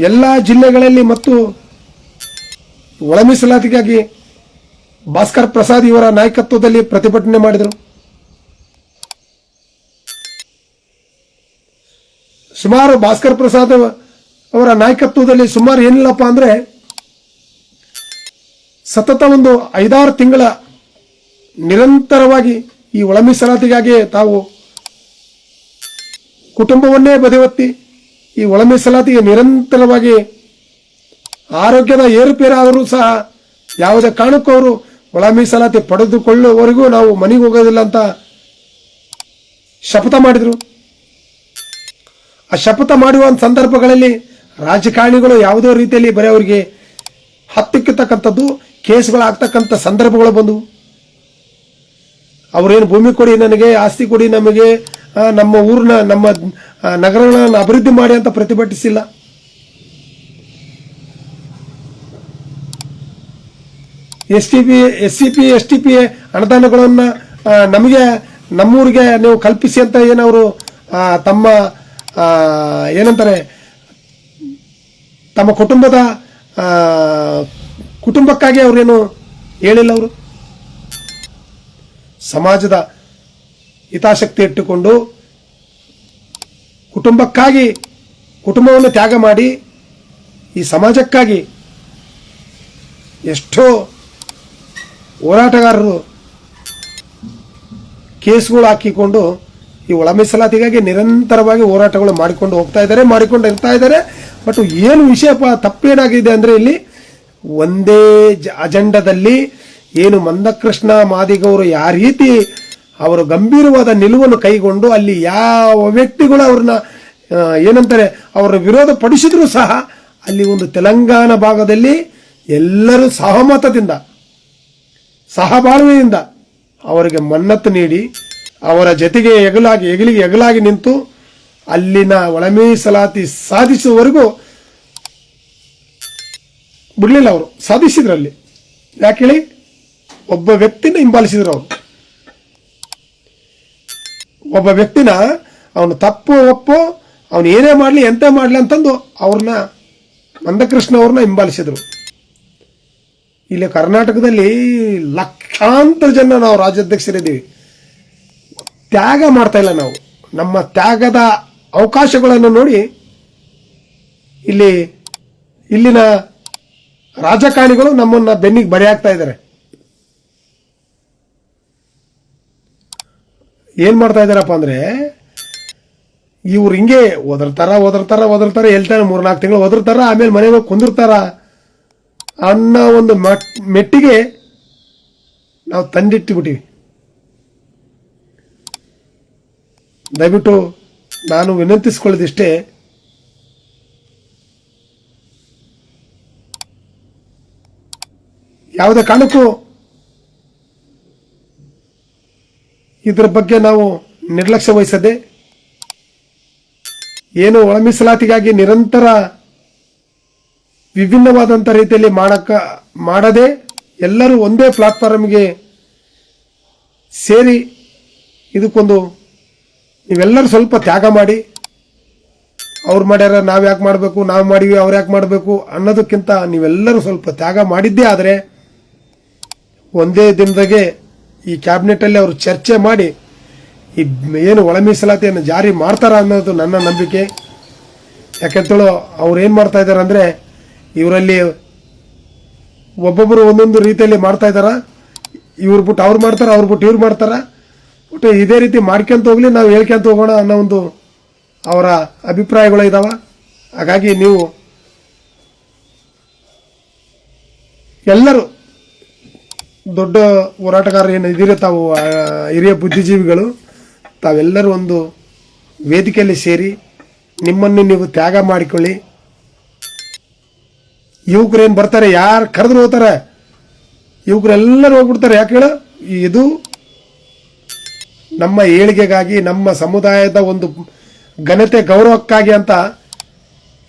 ಎಲ್ಲ ಜಿಲ್ಲೆಗಳಲ್ಲಿ ಮತ್ತು ಒಳ ಮೀಸಲಾತಿಗಾಗಿ ಭಾಸ್ಕರ್ ಪ್ರಸಾದ್ ಇವರ ನಾಯಕತ್ವದಲ್ಲಿ ಪ್ರತಿಭಟನೆ ಮಾಡಿದರು. ಸುಮಾರು ಭಾಸ್ಕರ್ ಪ್ರಸಾದ್ ಅವರ ನಾಯಕತ್ವದಲ್ಲಿ ಸುಮಾರು ಏನಿಲ್ಲಪ್ಪ ಅಂದ್ರೆ ಸತತ ಒಂದು 5-6 ತಿಂಗಳ ನಿರಂತರವಾಗಿ ಈ ಒಳ ಮೀಸಲಾತಿಗಾಗಿ ತಾವು ಕುಟುಂಬವನ್ನೇ ಬದಿಗೊತ್ತಿ ಈ ಒಳ ಮೀಸಲಾತಿಗೆ ನಿರಂತರವಾಗಿ ಆರೋಗ್ಯದ ಏರುಪೇರಾದರೂ ಸಹ ಯಾವುದೇ ಕಾರಣಕ್ಕೂ ಅವರು ಒಳ ಮೀಸಲಾತಿ ಪಡೆದುಕೊಳ್ಳುವವರೆಗೂ ನಾವು ಮನೆಗೆ ಹೋಗೋದಿಲ್ಲ ಅಂತ ಶಪಥ ಮಾಡಿದರು. ಆ ಶಪಥ ಮಾಡುವ ಸಂದರ್ಭಗಳಲ್ಲಿ ರಾಜಕಾರಣಿಗಳು ಯಾವುದೋ ರೀತಿಯಲ್ಲಿ ಬರೀ ಅವರಿಗೆ ಹತ್ತಿಕ್ಕತಕ್ಕಂಥದ್ದು ಕೇಸ್ಗಳಾಗ್ತಕ್ಕಂಥ ಸಂದರ್ಭಗಳು ಬಂದವು. ಅವರೇನು ಭೂಮಿ ಕೊಡಿ ನನಗೆ, ಆಸ್ತಿ ಕೊಡಿ ನಮಗೆ, ನಮ್ಮ ಊರಿನ ನಮ್ಮ ನಗರಗಳನ್ನು ಅಭಿವೃದ್ಧಿ ಮಾಡಿ ಅಂತ ಪ್ರತಿಭಟಿಸಿಲ್ಲ. SCP ಅನುದಾನಗಳನ್ನು ನಮಗೆ ನಮ್ಮೂರಿಗೆ ನೀವು ಕಲ್ಪಿಸಿ ಅಂತ ಏನವರು ತಮ್ಮ ಏನಂತಾರೆ ತಮ್ಮ ಕುಟುಂಬಕ್ಕಾಗಿ ಅವರೇನು ಹೇಳಿಲ್ಲ. ಅವರು ಸಮಾಜದ ಹಿತಾಸಕ್ತಿ ಇಟ್ಟುಕೊಂಡು ಕುಟುಂಬಕ್ಕಾಗಿ ಕುಟುಂಬವನ್ನು ತ್ಯಾಗ ಮಾಡಿ ಈ ಸಮಾಜಕ್ಕಾಗಿ ಎಷ್ಟೋ ಹೋರಾಟಗಾರರು ಕೇಸ್ಗಳು ಹಾಕಿಕೊಂಡು ಈ ಒಳ ಮೀಸಲಾತಿಗಾಗಿ ನಿರಂತರವಾಗಿ ಹೋರಾಟಗಳು ಮಾಡಿಕೊಂಡು ಇರ್ತಾ ಇದ್ದಾರೆ. ಬಟ್ ಏನು ವಿಷಯ ತಪ್ಪೇನಾಗಿದೆ ಅಂದರೆ ಇಲ್ಲಿ ಒಂದೇ ಅಜೆಂಡಾದಲ್ಲಿ ಏನು ಮಂದಕೃಷ್ಣ ಮಾದಿಗವರು ಯಾವ ರೀತಿ ಅವರು ಗಂಭೀರವಾದ ನಿಲುವನ್ನು ಕೈಗೊಂಡು ಅಲ್ಲಿ ಯಾವ ವ್ಯಕ್ತಿಗಳು ಅವ್ರನ್ನ ಏನಂತಾರೆ ಅವರ ವಿರೋಧ ಪಡಿಸಿದ್ರು ಸಹ ಅಲ್ಲಿ ಒಂದು ತೆಲಂಗಾಣ ಭಾಗದಲ್ಲಿ ಎಲ್ಲರೂ ಸಹಬಾಳ್ವೆಯಿಂದ ಅವರಿಗೆ ಮನ್ನತ್ತು ನೀಡಿ ಅವರ ಜೊತೆಗೆ ಎಗಲಾಗಿ ನಿಂತು ಅಲ್ಲಿನ ಒಳ ಮೀಸಲಾತಿ ಸಾಧಿಸುವವರೆಗೂ ಬಿಡಲಿಲ್ಲ. ಅವರು ಸಾಧಿಸಿದ್ರಲ್ಲಿ ಯಾಕೆ ಹೇಳಿ, ಒಬ್ಬ ವ್ಯಕ್ತಿನ ಹಿಂಬಾಲಿಸಿದ್ರು ಅವರು. ಒಬ್ಬ ವ್ಯಕ್ತಿನ ಅವನು ತಪ್ಪು ಒಪ್ಪು ಅವನು ಏನೇ ಮಾಡಲಿ ಎಂತ ಮಾಡಲಿ ಅಂತಂದು ಅವ್ರನ್ನ ಮಂದಕೃಷ್ಣ ಅವ್ರನ್ನ ಹಿಂಬಾಲಿಸಿದ್ರು. ಇಲ್ಲಿ ಕರ್ನಾಟಕದಲ್ಲಿ ಲಕ್ಷಾಂತರ ಜನ ನಾವು ರಾಜ್ಯಾಧ್ಯಕ್ಷರಿದ್ದೀವಿ. ತ್ಯಾಗ ಮಾಡ್ತಾ ಇಲ್ಲ ನಾವು. ನಮ್ಮ ತ್ಯಾಗದ ಅವಕಾಶಗಳನ್ನು ನೋಡಿ ಇಲ್ಲಿನ ರಾಜಕಾರಣಿಗಳು ನಮ್ಮನ್ನ ಬೆನ್ನಿಗೆ ಬರೆ ಹಾಕ್ತಾ ಇದ್ದಾರೆ. ಏನ್ ಮಾಡ್ತಾ ಇದ್ದಾರಪ್ಪ ಅಂದ್ರೆ, ಇವ್ರು ಹಿಂಗೆ ಒದರ್ತಾರ ಹೇಳ್ತಾರೆ, 3-4 ತಿಂಗಳು ಒದರ್ತಾರ, ಆಮೇಲೆ ಮನೆಗೆ ಹೋಗಿ ಕುಂದಿರ್ತಾರ ಅನ್ನೋ ಒಂದು ಮೆಟ್ಟಿಗೆ ನಾವು ತಂದಿಟ್ಟಿಬಿಟ್ಟಿವಿ. ದಯವಿಟ್ಟು ನಾನು ವಿನಂತಿಸಿಕೊಳ್ಳೋದಿಷ್ಟೇ, ಯಾವುದೇ ಕಾರಣಕ್ಕೂ ಇದರ ಬಗ್ಗೆ ನಾವು ನಿರ್ಲಕ್ಷ್ಯ ವಹಿಸದೆ, ಏನು ಒಳ ಮೀಸಲಾತಿಗಾಗಿ ನಿರಂತರ ವಿಭಿನ್ನವಾದಂಥ ರೀತಿಯಲ್ಲಿ ಮಾಡದೆ ಎಲ್ಲರೂ ಒಂದೇ ಪ್ಲಾಟ್ಫಾರ್ಮ್ಗೆ ಸೇರಿ ಇದಕ್ಕೊಂದು ನೀವೆಲ್ಲರೂ ಸ್ವಲ್ಪ ತ್ಯಾಗ ಮಾಡಿ, ಅವ್ರು ಮಾಡ್ಯಾರ ನಾವು ಯಾಕೆ ಮಾಡಬೇಕು, ನಾವು ಮಾಡಿವಿ ಅವ್ರು ಯಾಕೆ ಮಾಡಬೇಕು ಅನ್ನೋದಕ್ಕಿಂತ ನೀವೆಲ್ಲರೂ ಸ್ವಲ್ಪ ತ್ಯಾಗ ಮಾಡಿದ್ದೇ ಆದರೆ ಒಂದೇ ದಿನದಾಗೆ ಈ ಕ್ಯಾಬಿನೆಟಲ್ಲಿ ಅವರು ಚರ್ಚೆ ಮಾಡಿ ಈ ಏನು ಒಳ ಮೀಸಲಾತಿಯನ್ನು ಜಾರಿ ಮಾಡ್ತಾರ ಅನ್ನೋದು ನನ್ನ ನಂಬಿಕೆ. ಯಾಕೆಂತೇಳೋ ಅವ್ರು ಏನು ಮಾಡ್ತಾ ಇದ್ದಾರೆ ಅಂದರೆ, ಇವರಲ್ಲಿ ಒಬ್ಬೊಬ್ಬರು ಒಂದೊಂದು ರೀತಿಯಲ್ಲಿ ಮಾಡ್ತಾ ಇದ್ದಾರ. ಇವ್ರು ಬಿಟ್ಟು ಅವ್ರು ಮಾಡ್ತಾರೆ, ಅವ್ರು ಬಿಟ್ಟು ಇವ್ರು ಮಾಡ್ತಾರ. ಒಟ್ಟು ಇದೇ ರೀತಿ ಮಾಡ್ಕೊಂತ ಹೋಗ್ಲಿ, ನಾವು ಹೇಳ್ಕೊಂತ ಹೋಗೋಣ ಅನ್ನೋ ಒಂದು ಅವರ ಅಭಿಪ್ರಾಯಗಳು ಇದಾವ. ಹಾಗಾಗಿ ನೀವು ಎಲ್ಲರೂ ದೊಡ್ಡ ಹೋರಾಟಗಾರರು ಏನು ಇದೀರ, ತಾವು ಹಿರಿಯ ಬುದ್ಧಿಜೀವಿಗಳು, ತಾವೆಲ್ಲರೂ ಒಂದು ವೇದಿಕೆಯಲ್ಲಿ ಸೇರಿ ನಿಮ್ಮನ್ನು ನೀವು ತ್ಯಾಗ ಮಾಡಿಕೊಳ್ಳಿ. ಯುವಕರೇನು ಬರ್ತಾರೆ, ಯಾರು ಕರೆದ್ರು ಹೋಗ್ತಾರೆ, ಯುವಕರೆಲ್ಲರೂ ಹೋಗ್ಬಿಡ್ತಾರೆ. ಯಾಕೆ ಹೇಳ, ಇದು ನಮ್ಮ ಏಳಿಗೆಗಾಗಿ, ನಮ್ಮ ಸಮುದಾಯದ ಒಂದು ಘನತೆ ಗೌರವಕ್ಕಾಗಿ ಅಂತ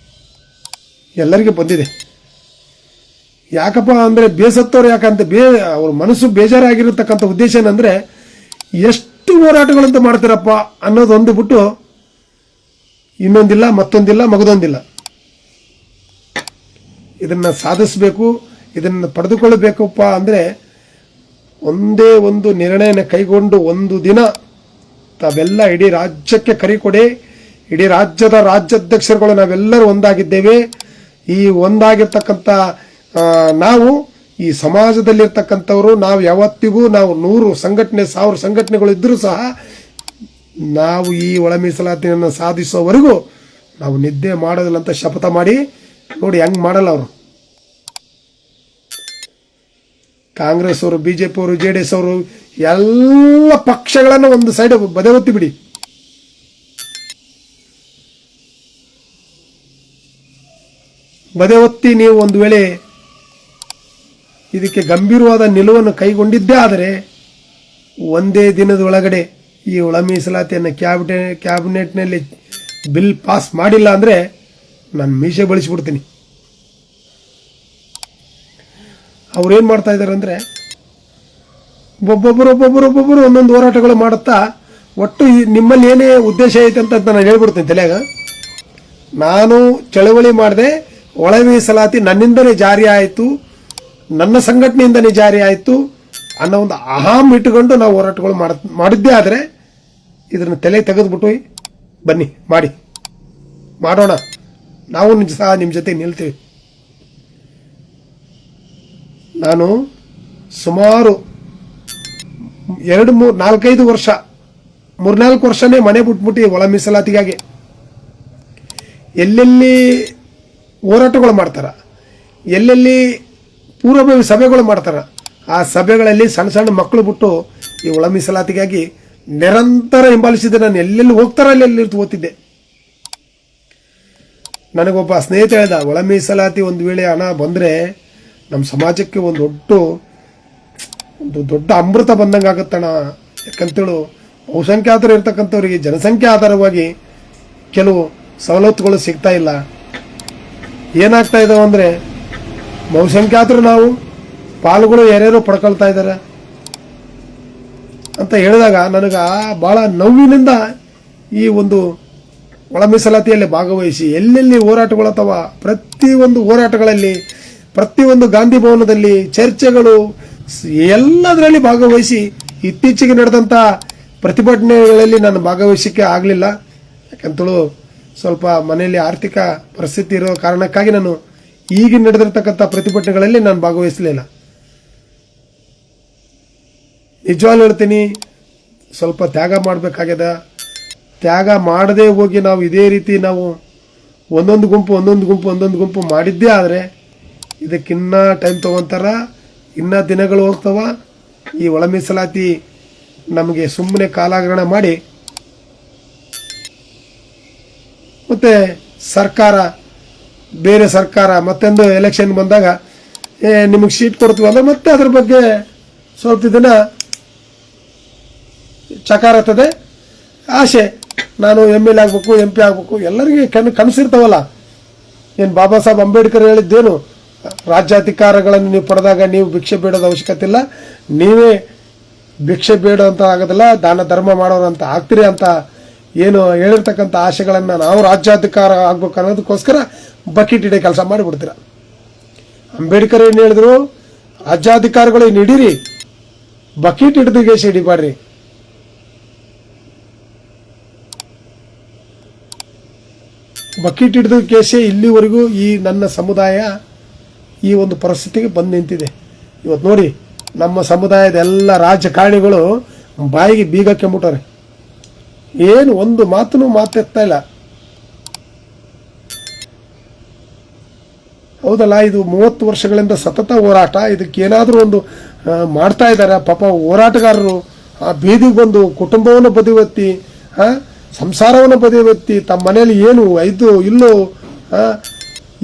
ಎಲ್ಲರಿಗೂ ಬಂದಿದೆ. ಯಾಕಪ್ಪ ಅಂದರೆ ಬೇಸತ್ತವ್ರು ಯಾಕಂತ ಅವ್ರ ಮನಸ್ಸು ಬೇಜಾರಾಗಿರತಕ್ಕಂಥ ಉದ್ದೇಶ ಏನಂದರೆ, ಎಷ್ಟು ಹೋರಾಟಗಳಂತ ಮಾಡ್ತೀರಪ್ಪ ಅನ್ನೋದೊಂದು ಬಿಟ್ಟು ಇನ್ನೊಂದಿಲ್ಲ, ಮತ್ತೊಂದಿಲ್ಲ, ಮಗದೊಂದಿಲ್ಲ. ಇದನ್ನು ಸಾಧಿಸಬೇಕು, ಇದನ್ನು ಪಡೆದುಕೊಳ್ಳಬೇಕಪ್ಪ ಅಂದರೆ ಒಂದೇ ಒಂದು ನಿರ್ಣಯನ ಕೈಗೊಂಡು ಒಂದು ದಿನ ತಾವೆಲ್ಲ ಇಡೀ ರಾಜ್ಯಕ್ಕೆ ಕರಿಕೊಡಿ. ಇಡೀ ರಾಜ್ಯದ ರಾಜ್ಯಾಧ್ಯಕ್ಷರುಗಳು ನಾವೆಲ್ಲರೂ ಒಂದಾಗಿದ್ದೇವೆ. ಈ ಒಂದಾಗಿರ್ತಕ್ಕಂಥ ನಾವು ಈ ಸಮಾಜದಲ್ಲಿರ್ತಕ್ಕಂಥವರು, ನಾವು ಯಾವತ್ತಿಗೂ ನಾವು 100 ಸಂಘಟನೆ 1000 ಸಂಘಟನೆಗಳು ಇದ್ದರೂ ಸಹ ನಾವು ಈ ಒಳ ಮೀಸಲಾತಿಯನ್ನು ಸಾಧಿಸೋವರೆಗೂ ನಾವು ನಿದ್ದೆ ಮಾಡೋದಿಲ್ಲ ಅಂತ ಶಪಥ ಮಾಡಿ ನೋಡಿ. ಹೆಂಗೆ ಮಾಡಲ್ಲ ಅವರು. ಕಾಂಗ್ರೆಸ್ ಅವರು, ಬಿಜೆಪಿ ಅವರು, JDS ಅವರು ಎಲ್ಲ ಪಕ್ಷಗಳನ್ನು ಒಂದು ಸೈಡ್ ಬದಿಗೊತ್ತಿ ಬಿಡಿ. ಬದಿಗೊತ್ತಿ ನೀವು ಒಂದು ವೇಳೆ ಇದಕ್ಕೆ ಗಂಭೀರವಾದ ನಿಲುವನ್ನು ಕೈಗೊಂಡಿದ್ದೇ ಆದರೆ ಒಂದೇ ದಿನದ ಒಳಗಡೆ ಈ ಒಳ ಮೀಸಲಾತಿಯನ್ನು ಕ್ಯಾಬಿನೆಟ್ನಲ್ಲಿ ಬಿಲ್ ಪಾಸ್ ಮಾಡಿಲ್ಲ ಅಂದರೆ ನಾನು ಮೀಸೆ ಬಳಸಿಬಿಡ್ತೀನಿ. ಅವ್ರೇನು ಮಾಡ್ತಾ ಇದ್ದಾರೆ ಅಂದರೆ, ಒಬ್ಬೊಬ್ಬರು ಒಂದೊಂದು ಹೋರಾಟಗಳು ಮಾಡುತ್ತಾ ಒಟ್ಟು ನಿಮ್ಮಲ್ಲಿ ಏನೇ ಉದ್ದೇಶ ಐತೆ ಅಂತ ನಾನು ಹೇಳ್ಬಿಡ್ತೀನಿ ತಲೆಯಾಗ. ನಾನು ಚಳವಳಿ ಮಾಡಿದೆ, ಒಳ ಮೀಸಲಾತಿ ನನ್ನಿಂದಲೇ ಜಾರಿ ಆಯಿತು, ನನ್ನ ಸಂಘಟನೆಯಿಂದನೇ ಜಾರಿ ಆಯಿತು ಅನ್ನೋ ಒಂದು ಅಹಂ ಇಟ್ಟುಕೊಂಡು ನಾವು ಹೋರಾಟಗಳು ಮಾಡಿದ್ದೇ ಆದರೆ ಇದನ್ನು ತಲೆ ತೆಗೆದುಬಿಟ್ಟು ಬನ್ನಿ ಮಾಡೋಣ, ನಾವು ಸಹ ನಿಮ್ಮ ಜೊತೆ ನಿಲ್ತೀವಿ. ನಾನು ಸುಮಾರು 2-4-5 ವರ್ಷ 3-4 ವರ್ಷನೇ ಮನೆ ಬಿಟ್ಬಿಟ್ಟು ಒಳ ಮೀಸಲಾತಿಗಾಗಿ ಎಲ್ಲೆಲ್ಲಿ ಹೋರಾಟಗಳು ಮಾಡ್ತಾರ, ಎಲ್ಲೆಲ್ಲಿ ಪೂರ್ವಭಾವಿ ಸಭೆಗಳು ಮಾಡ್ತಾರ, ಆ ಸಭೆಗಳಲ್ಲಿ ಸಣ್ಣ ಸಣ್ಣ ಮಕ್ಕಳು ಬಿಟ್ಟು ಈ ಒಳ ಮೀಸಲಾತಿಗಾಗಿ ನಿರಂತರ ಹಿಂಬಾಲಿಸಿದ್ದೆ. ನಾನು ಎಲ್ಲೆಲ್ಲಿ ಹೋಗ್ತಾರ ಅಲ್ಲೆಲ್ಲಿ ಓದ್ತಿದ್ದೆ. ನನಗೊಬ್ಬ ಸ್ನೇಹಿತ ಹೇಳ್ದ, ಒಳ ಮೀಸಲಾತಿ ಒಂದು ವೇಳೆ ಹಣ ಬಂದರೆ ನಮ್ಮ ಸಮಾಜಕ್ಕೆ ಒಂದು ಒಂದು ದೊಡ್ಡ ಅಮೃತ ಬಂದಂಗೆ ಆಗುತ್ತಣ್ಣ. ಯಾಕಂತೇಳು ಬಹುಸಂಖ್ಯಾತರು ಇರ್ತಕ್ಕಂಥವ್ರಿಗೆ ಜನಸಂಖ್ಯೆ ಆಧಾರವಾಗಿ ಕೆಲವು ಸವಲತ್ತುಗಳು ಸಿಗ್ತಾ ಇಲ್ಲ. ಏನಾಗ್ತಾ ಇದಾವೆ ಅಂದರೆ ಬಹುಸಂಖ್ಯಾತರು ನಾವು ಪಾಲುಗಳು ಯಾರ್ಯಾರು ಪಡ್ಕೊಳ್ತಾ ಇದ್ದಾರೆ ಅಂತ ಹೇಳಿದಾಗ ನನಗೆ ಭಾಳ ನೋವಿನಿಂದ ಈ ಒಂದು ಒಳ ಮೀಸಲಾತಿಯಲ್ಲಿ ಭಾಗವಹಿಸಿ ಎಲ್ಲೆಲ್ಲಿ ಹೋರಾಟಗಳು ಅಥವಾ ಪ್ರತಿಯೊಂದು ಹೋರಾಟಗಳಲ್ಲಿ, ಪ್ರತಿಯೊಂದು ಗಾಂಧಿ ಭವನದಲ್ಲಿ ಚರ್ಚೆಗಳು ಎಲ್ಲದರಲ್ಲಿ ಭಾಗವಹಿಸಿ ಇತ್ತೀಚೆಗೆ ನಡೆದಂಥ ಪ್ರತಿಭಟನೆಗಳಲ್ಲಿ ನಾನು ಭಾಗವಹಿಸಲಿಕ್ಕೆ ಆಗಲಿಲ್ಲ. ಯಾಕಂತೇಳು ಸ್ವಲ್ಪ ಮನೆಯಲ್ಲಿ ಆರ್ಥಿಕ ಪರಿಸ್ಥಿತಿ ಇರೋ ಕಾರಣಕ್ಕಾಗಿ ನಾನು ಈಗ ನಡೆದಿರ್ತಕ್ಕಂಥ ಪ್ರತಿಭಟನೆಗಳಲ್ಲಿ ನಾನು ಭಾಗವಹಿಸಲಿಲ್ಲ. ನಿಜವಾಗ್ಲೂ ಹೇಳ್ತೀನಿ, ಸ್ವಲ್ಪ ತ್ಯಾಗ ಮಾಡಬೇಕಾಗ್ಯದ. ತ್ಯಾಗ ಮಾಡದೇ ಹೋಗಿ ನಾವು ಇದೇ ರೀತಿ ನಾವು ಒಂದೊಂದು ಗುಂಪು ಮಾಡಿದ್ದೇ ಆದರೆ ಇದಕ್ಕಿನ್ನ ಟೈಮ್ ತೊಗೊತಾರ, ಇನ್ನೂ ದಿನಗಳು ಹೋಗ್ತವ. ಈ ಒಳ ಮೀಸಲಾತಿ ನಮಗೆ ಸುಮ್ಮನೆ ಕಾಲಹರಣ ಮಾಡಿ ಮತ್ತು ಸರ್ಕಾರ, ಬೇರೆ ಸರ್ಕಾರ ಮತ್ತೊಂದು ಎಲೆಕ್ಷನ್ ಬಂದಾಗ ನಿಮಗೆ ಸೀಟ್ ಕೊಡ್ತೀವಲ್ಲ ಮತ್ತೆ ಅದ್ರ ಬಗ್ಗೆ ಸ್ವಲ್ಪ ದಿನ ಚಕಾರತ್ತದೆ ಆಸೆ. ನಾನು MLA ಆಗಬೇಕು, MP ಆಗಬೇಕು, ಎಲ್ಲರಿಗೆ ಕನಸಿರ್ತಾವಲ್ಲ. ಏನು ಬಾಬಾ ಸಾಹೇಬ್ ಅಂಬೇಡ್ಕರ್ ಹೇಳಿದ್ದೇನು, ರಾಜ್ಯಾಧಿಕಾರಗಳನ್ನು ನೀವು ಪಡೆದಾಗ ನೀವು ಭಿಕ್ಷೆ ಬೇಡೋದು ಅವಶ್ಯಕತೆ ಇಲ್ಲ, ನೀವೇ ಭಿಕ್ಷೆ ಬೇಡೋ ಅಂತ ಆಗೋದಿಲ್ಲ, ದಾನ ಧರ್ಮ ಮಾಡೋರು ಅಂತ ಆಗ್ತೀರಿ ಅಂತ ಏನು ಹೇಳಿರ್ತಕ್ಕಂಥ ಆಶೆಗಳನ್ನು ನಾವು ರಾಜ್ಯಾಧಿಕಾರ ಆಗ್ಬೇಕು ಅನ್ನೋದಕ್ಕೋಸ್ಕರ ಬಕೆಟ್ ಹಿಡಿಯೋ ಕೆಲಸ ಮಾಡಿಬಿಡ್ತೀರ. ಅಂಬೇಡ್ಕರ್ ಏನು ಹೇಳಿದ್ರು, ರಾಜ್ಯಾಧಿಕಾರಿಗಳು ಏನು ಹಿಡೀರಿ, ಬಕೆಟ್ ಹಿಡಿದು ಗೇಸಿ ಹಿಡಿಬಾಡ್ರಿ. ಬಕೆಟ್ ಹಿಡಿದು ಕೇಸೆ ಇಲ್ಲಿವರೆಗೂ ಈ ನನ್ನ ಸಮುದಾಯ ಈ ಒಂದು ಪರಿಸ್ಥಿತಿಗೆ ಬಂದು ನಿಂತಿದೆ. ಇವತ್ತು ನೋಡಿ, ನಮ್ಮ ಸಮುದಾಯದ ಎಲ್ಲ ರಾಜಕಾರಣಿಗಳು ಬಾಯಿಗೆ ಬೀಗ ಕೆಂಬಿಟ್ಟವ್ರೆ. ಏನು ಒಂದು ಮಾತೆತ್ತಾ ಇಲ್ಲ. ಹೌದಲ್ಲ, ಇದು 30 ವರ್ಷಗಳಿಂದ ಸತತ ಹೋರಾಟ. ಇದಕ್ಕೇನಾದರೂ ಒಂದು ಮಾಡ್ತಾ ಇದ್ದಾರೆ. ಪಾಪ ಹೋರಾಟಗಾರರು ಆ ಬೀದಿಗೆ ಬಂದು ಕುಟುಂಬವನ್ನು ಬದಿವತ್ತಿ, ಸಂಸಾರವನ್ನು ಬದಿವತ್ತಿ, ತಮ್ಮ ಮನೇಲಿ ಏನು ಐದು ಇಲ್ಲೋ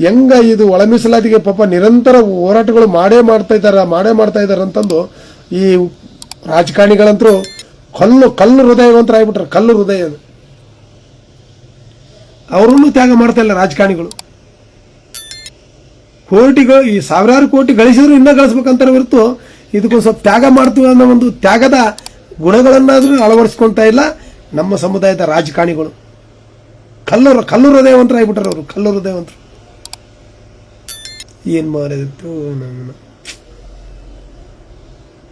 ಹೆಂಗ ಇದು ಒಳ ಮೀಸಲಾತಿಗೆ ಪಾಪ ನಿರಂತರ ಹೋರಾಟಗಳು ಮಾಡೇ ಮಾಡ್ತಾ ಇದ್ದಾರೆ ಅಂತಂದು ಈ ರಾಜಕಾರಣಿಗಳಂತರೂ ಕಲ್ಲು ಹೃದಯವಂತರ ಆಗ್ಬಿಟ್ರೆ. ಕಲ್ಲು ಹೃದಯ ಅವರನ್ನು ತ್ಯಾಗ ಮಾಡ್ತಾ ಇಲ್ಲ ರಾಜಕಾರಣಿಗಳು. ಕೋಟಿಗಳು, ಈ ಸಾವಿರಾರು ಕೋಟಿ ಗಳಿಸಿದ್ರು ಇನ್ನೂ ಗಳಿಸ್ಬೇಕಂತಾರೆ ಹೊರತು ಇದಕ್ಕೊಂದು ಸ್ವಲ್ಪ ತ್ಯಾಗ ಮಾಡ್ತೀವಿ ಅನ್ನೋ ಒಂದು ತ್ಯಾಗದ ಗುಣಗಳನ್ನಾದರೂ ಅಳವಡಿಸ್ಕೊಳ್ತಾ ಇಲ್ಲ ನಮ್ಮ ಸಮುದಾಯದ ರಾಜಕಾರಣಿಗಳು. ಕಲ್ಲು ಹೃದಯವಂತರ ಆಗ್ಬಿಟ್ರೆ ಅವರು, ಕಲ್ಲು ಹೃದಯವಂತರು. ಏನು ಮಾಡಿತ್ತು ನಾನು.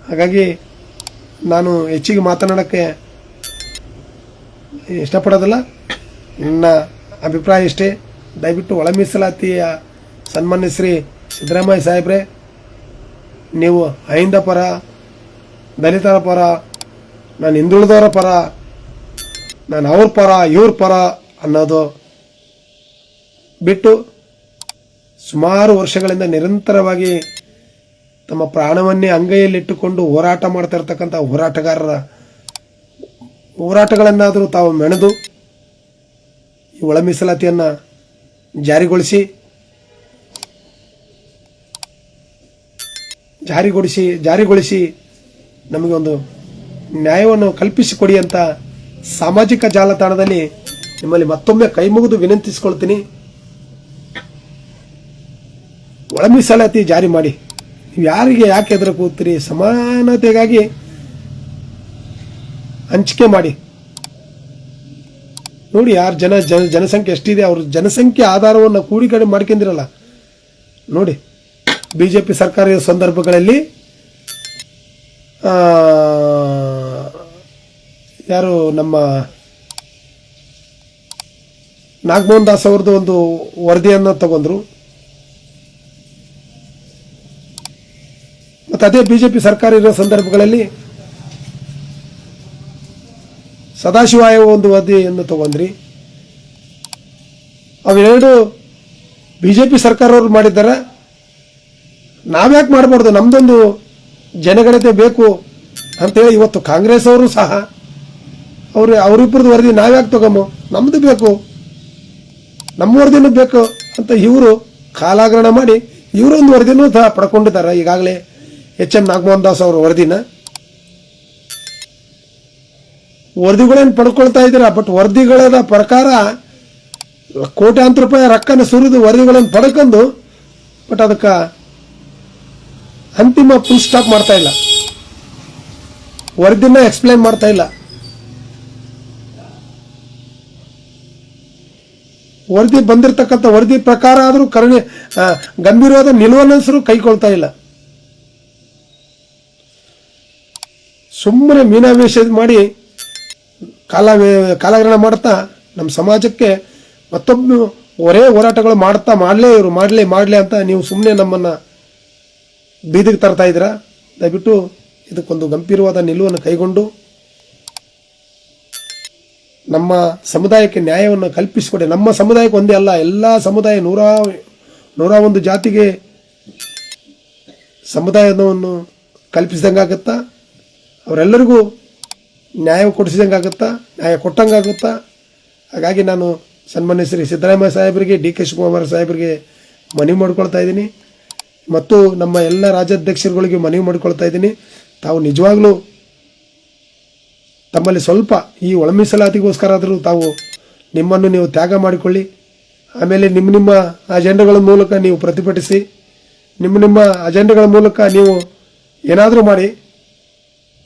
ಹಾಗಾಗಿ ನಾನು ಹೆಚ್ಚಿಗೆ ಮಾತನಾಡೋಕ್ಕೆ ಇಷ್ಟಪಡೋದಿಲ್ಲ. ನನ್ನ ಅಭಿಪ್ರಾಯ ಇಷ್ಟೇ. ದಯವಿಟ್ಟು ಒಳ ಮೀಸಲಾತಿಯ ಸನ್ಮಾನ್ಯ ಶ್ರೀ ಸಿದ್ದರಾಮಯ್ಯ ಸಾಹೇಬ್ರೆ, ನೀವು ಅಹಿಂದ ಪರ, ದಲಿತರ ಪರ, ನಾನು ಹಿಂದುಳಿದವರ ಪರ, ನಾನು ಅವ್ರ ಪರ ಇವ್ರ ಪರ ಅನ್ನೋದು ಬಿಟ್ಟು ಸುಮಾರು ವರ್ಷಗಳಿಂದ ನಿರಂತರವಾಗಿ ತಮ್ಮ ಪ್ರಾಣವನ್ನೇ ಅಂಗೈಯಲ್ಲಿಟ್ಟುಕೊಂಡು ಹೋರಾಟ ಮಾಡ್ತಾ ಇರ್ತಕ್ಕಂಥ ಹೋರಾಟಗಾರರ ಹೋರಾಟಗಳನ್ನಾದರೂ ತಾವು ಮೆಣೆದು ಈ ಒಳ ಮೀಸಲಾತಿಯನ್ನು ಜಾರಿಗೊಳಿಸಿ ನಮಗೆ ಒಂದು ನ್ಯಾಯವನ್ನು ಕಲ್ಪಿಸಿಕೊಡಿ ಅಂತ ಸಾಮಾಜಿಕ ಜಾಲತಾಣದಲ್ಲಿ ನಿಮ್ಮಲ್ಲಿ ಮತ್ತೊಮ್ಮೆ ಕೈ ಮುಗಿದು ವಿನಂತಿಸಿಕೊಳ್ತೀನಿ. ಒಳ ಮೀಸಲಾತಿ ಜಾರಿ ಮಾಡಿ. ನೀವು ಯಾರಿಗೆ ಯಾಕೆ ಎದುರು ಕೂಗ್ತೀರಿ? ಸಮಾನತೆಗಾಗಿ ಹಂಚಿಕೆ ಮಾಡಿ. ನೋಡಿ, ಯಾರು ಜನಸಂಖ್ಯೆ ಎಷ್ಟಿದೆ, ಅವ್ರ ಜನಸಂಖ್ಯೆ ಆಧಾರವನ್ನು ಕೂಡಿಕಡೆ ಮಾಡ್ಕೊಂಡಿರಲ್ಲ. ನೋಡಿ, BJP ಸರ್ಕಾರದ ಸಂದರ್ಭಗಳಲ್ಲಿ ಯಾರು ನಮ್ಮ ನಾಗಮೋಹನ್ ದಾಸ್ ಅವ್ರದ್ದು ಒಂದು ವರದಿಯನ್ನು ತಗೊಂಡ್ರು. ಮತ್ತು ಅದೇ BJP ಸರ್ಕಾರ ಇರೋ ಸಂದರ್ಭಗಳಲ್ಲಿ ಸದಾಶಿವ ಆಯೋಗ ಒಂದು ವರದಿಯನ್ನು ತಗೊಂಡ್ರಿ. ಅವೆರಡು BJP ಸರ್ಕಾರವ್ರು ಮಾಡಿದ್ದಾರೆ. ನಾವ್ಯಾಕೆ ಮಾಡಬಾರ್ದು? ನಮ್ದೊಂದು ಜನಗಣತಿ ಬೇಕು ಅಂತೇಳಿ ಇವತ್ತು ಕಾಂಗ್ರೆಸ್ ಅವರು ಸಹ ಅವರಿಬ್ಬರದ್ದು ವರದಿ ನಾವ್ಯಾಕೆ ತಗೊಂಬ, ನಮ್ದು ಬೇಕು, ನಮ್ಮ ವರದಿನೂ ಬೇಕು ಅಂತ ಇವರು ಕಾಲಾಗ್ರಹಣ ಮಾಡಿ ಇವರೊಂದು ವರದಿನೂ ಸಹ ಪಡ್ಕೊಂಡಿದ್ದಾರೆ ಈಗಾಗಲೇ. HM ನಾಗಮೋಹನ್ ದಾಸ್ ಅವರ ವರದಿಗಳೇನು ಪಡ್ಕೊಳ್ತಾ ಇದ್ದೀರಾ, ಬಟ್ ವರದಿಗಳ ಪ್ರಕಾರ ಕೋಟ್ಯಾಂತರ ರೂಪಾಯಿ ರೊಕ್ಕನ ಸುರಿದು ವರದಿಗಳನ್ನು ಪಡ್ಕೊಂಡು ಬಟ್ ಅದಕ್ಕೆ ಅಂತಿಮ ಫುಲ್ ಸ್ಟಾಪ್ ಮಾಡ್ತಾ ಇಲ್ಲ, ವರದಿನ ಎಕ್ಸ್ಪ್ಲೈನ್ ಮಾಡ್ತಾ ಇಲ್ಲ. ವರದಿ ಬಂದಿರತಕ್ಕಂಥ ವರದಿ ಪ್ರಕಾರ ಆದರೂ ಗಂಭೀರವಾದ ನಿಲುವನ್ನಂಸರು ಕೈಗೊಳ್ತಾ ಇಲ್ಲ. ಸುಮ್ಮನೆ ಮೀನಾವೇಶ ಮಾಡಿ ಕಾಲಹರಣ ಮಾಡ್ತಾ ನಮ್ಮ ಸಮಾಜಕ್ಕೆ ಮತ್ತೊಬ್ಬ ಹೊರೇ ಹೋರಾಟಗಳು ಮಾಡ್ತಾ ಮಾಡಲಿ ಅಂತ ನೀವು ಸುಮ್ಮನೆ ನಮ್ಮನ್ನು ಬೀದಿಗೆ ತರ್ತಾ ಇದ್ದೀರಾ. ದಯವಿಟ್ಟು ಇದಕ್ಕೊಂದು ಗಂಭೀರವಾದ ನಿಲುವನ್ನು ಕೈಗೊಂಡು ನಮ್ಮ ಸಮುದಾಯಕ್ಕೆ ನ್ಯಾಯವನ್ನು ಕಲ್ಪಿಸಿಕೊಡಿ. ನಮ್ಮ ಸಮುದಾಯಕ್ಕೆ ಒಂದೇ ಅಲ್ಲ, ಎಲ್ಲ ಸಮುದಾಯ 101 ಜಾತಿಗೆ ಸಮುದಾಯವನ್ನು ಕಲ್ಪಿಸಿದಂಗಾಗುತ್ತಾ, ಅವರೆಲ್ಲರಿಗೂ ನ್ಯಾಯ ಕೊಡಿಸಿದಂಗಾಗುತ್ತಾ, ನ್ಯಾಯ ಕೊಟ್ಟಂಗಾಗುತ್ತಾ. ಹಾಗಾಗಿ ನಾನು ಸನ್ಮಾನ್ಯ ಶ್ರೀ ಸಿದ್ದರಾಮಯ್ಯ ಸಾಹೇಬರಿಗೆ, DK ಶಿವಕುಮಾರ್ ಸಾಹೇಬರಿಗೆ ಮನವಿ ಮಾಡ್ಕೊಳ್ತಾ ಇದ್ದೀನಿ ಮತ್ತು ನಮ್ಮ ಎಲ್ಲ ರಾಜ್ಯಾಧ್ಯಕ್ಷರುಗಳಿಗೆ ಮನವಿ ಮಾಡ್ಕೊಳ್ತಾ ಇದ್ದೀನಿ. ತಾವು ನಿಜವಾಗ್ಲೂ ತಮ್ಮಲ್ಲಿ ಸ್ವಲ್ಪ ಈ ಒಳ ಮೀಸಲಾತಿಗೋಸ್ಕರ ಆದರೂ ತಾವು ನಿಮ್ಮನ್ನು ನೀವು ತ್ಯಾಗ ಮಾಡಿಕೊಳ್ಳಿ. ಆಮೇಲೆ ನಿಮ್ಮ ಅಜೆಂಡಗಳ ಮೂಲಕ ನೀವು ಪ್ರತಿಭಟಿಸಿ, ನಿಮ್ಮ ಅಜೆಂಡಗಳ ಮೂಲಕ ನೀವು ಏನಾದರೂ ಮಾಡಿ.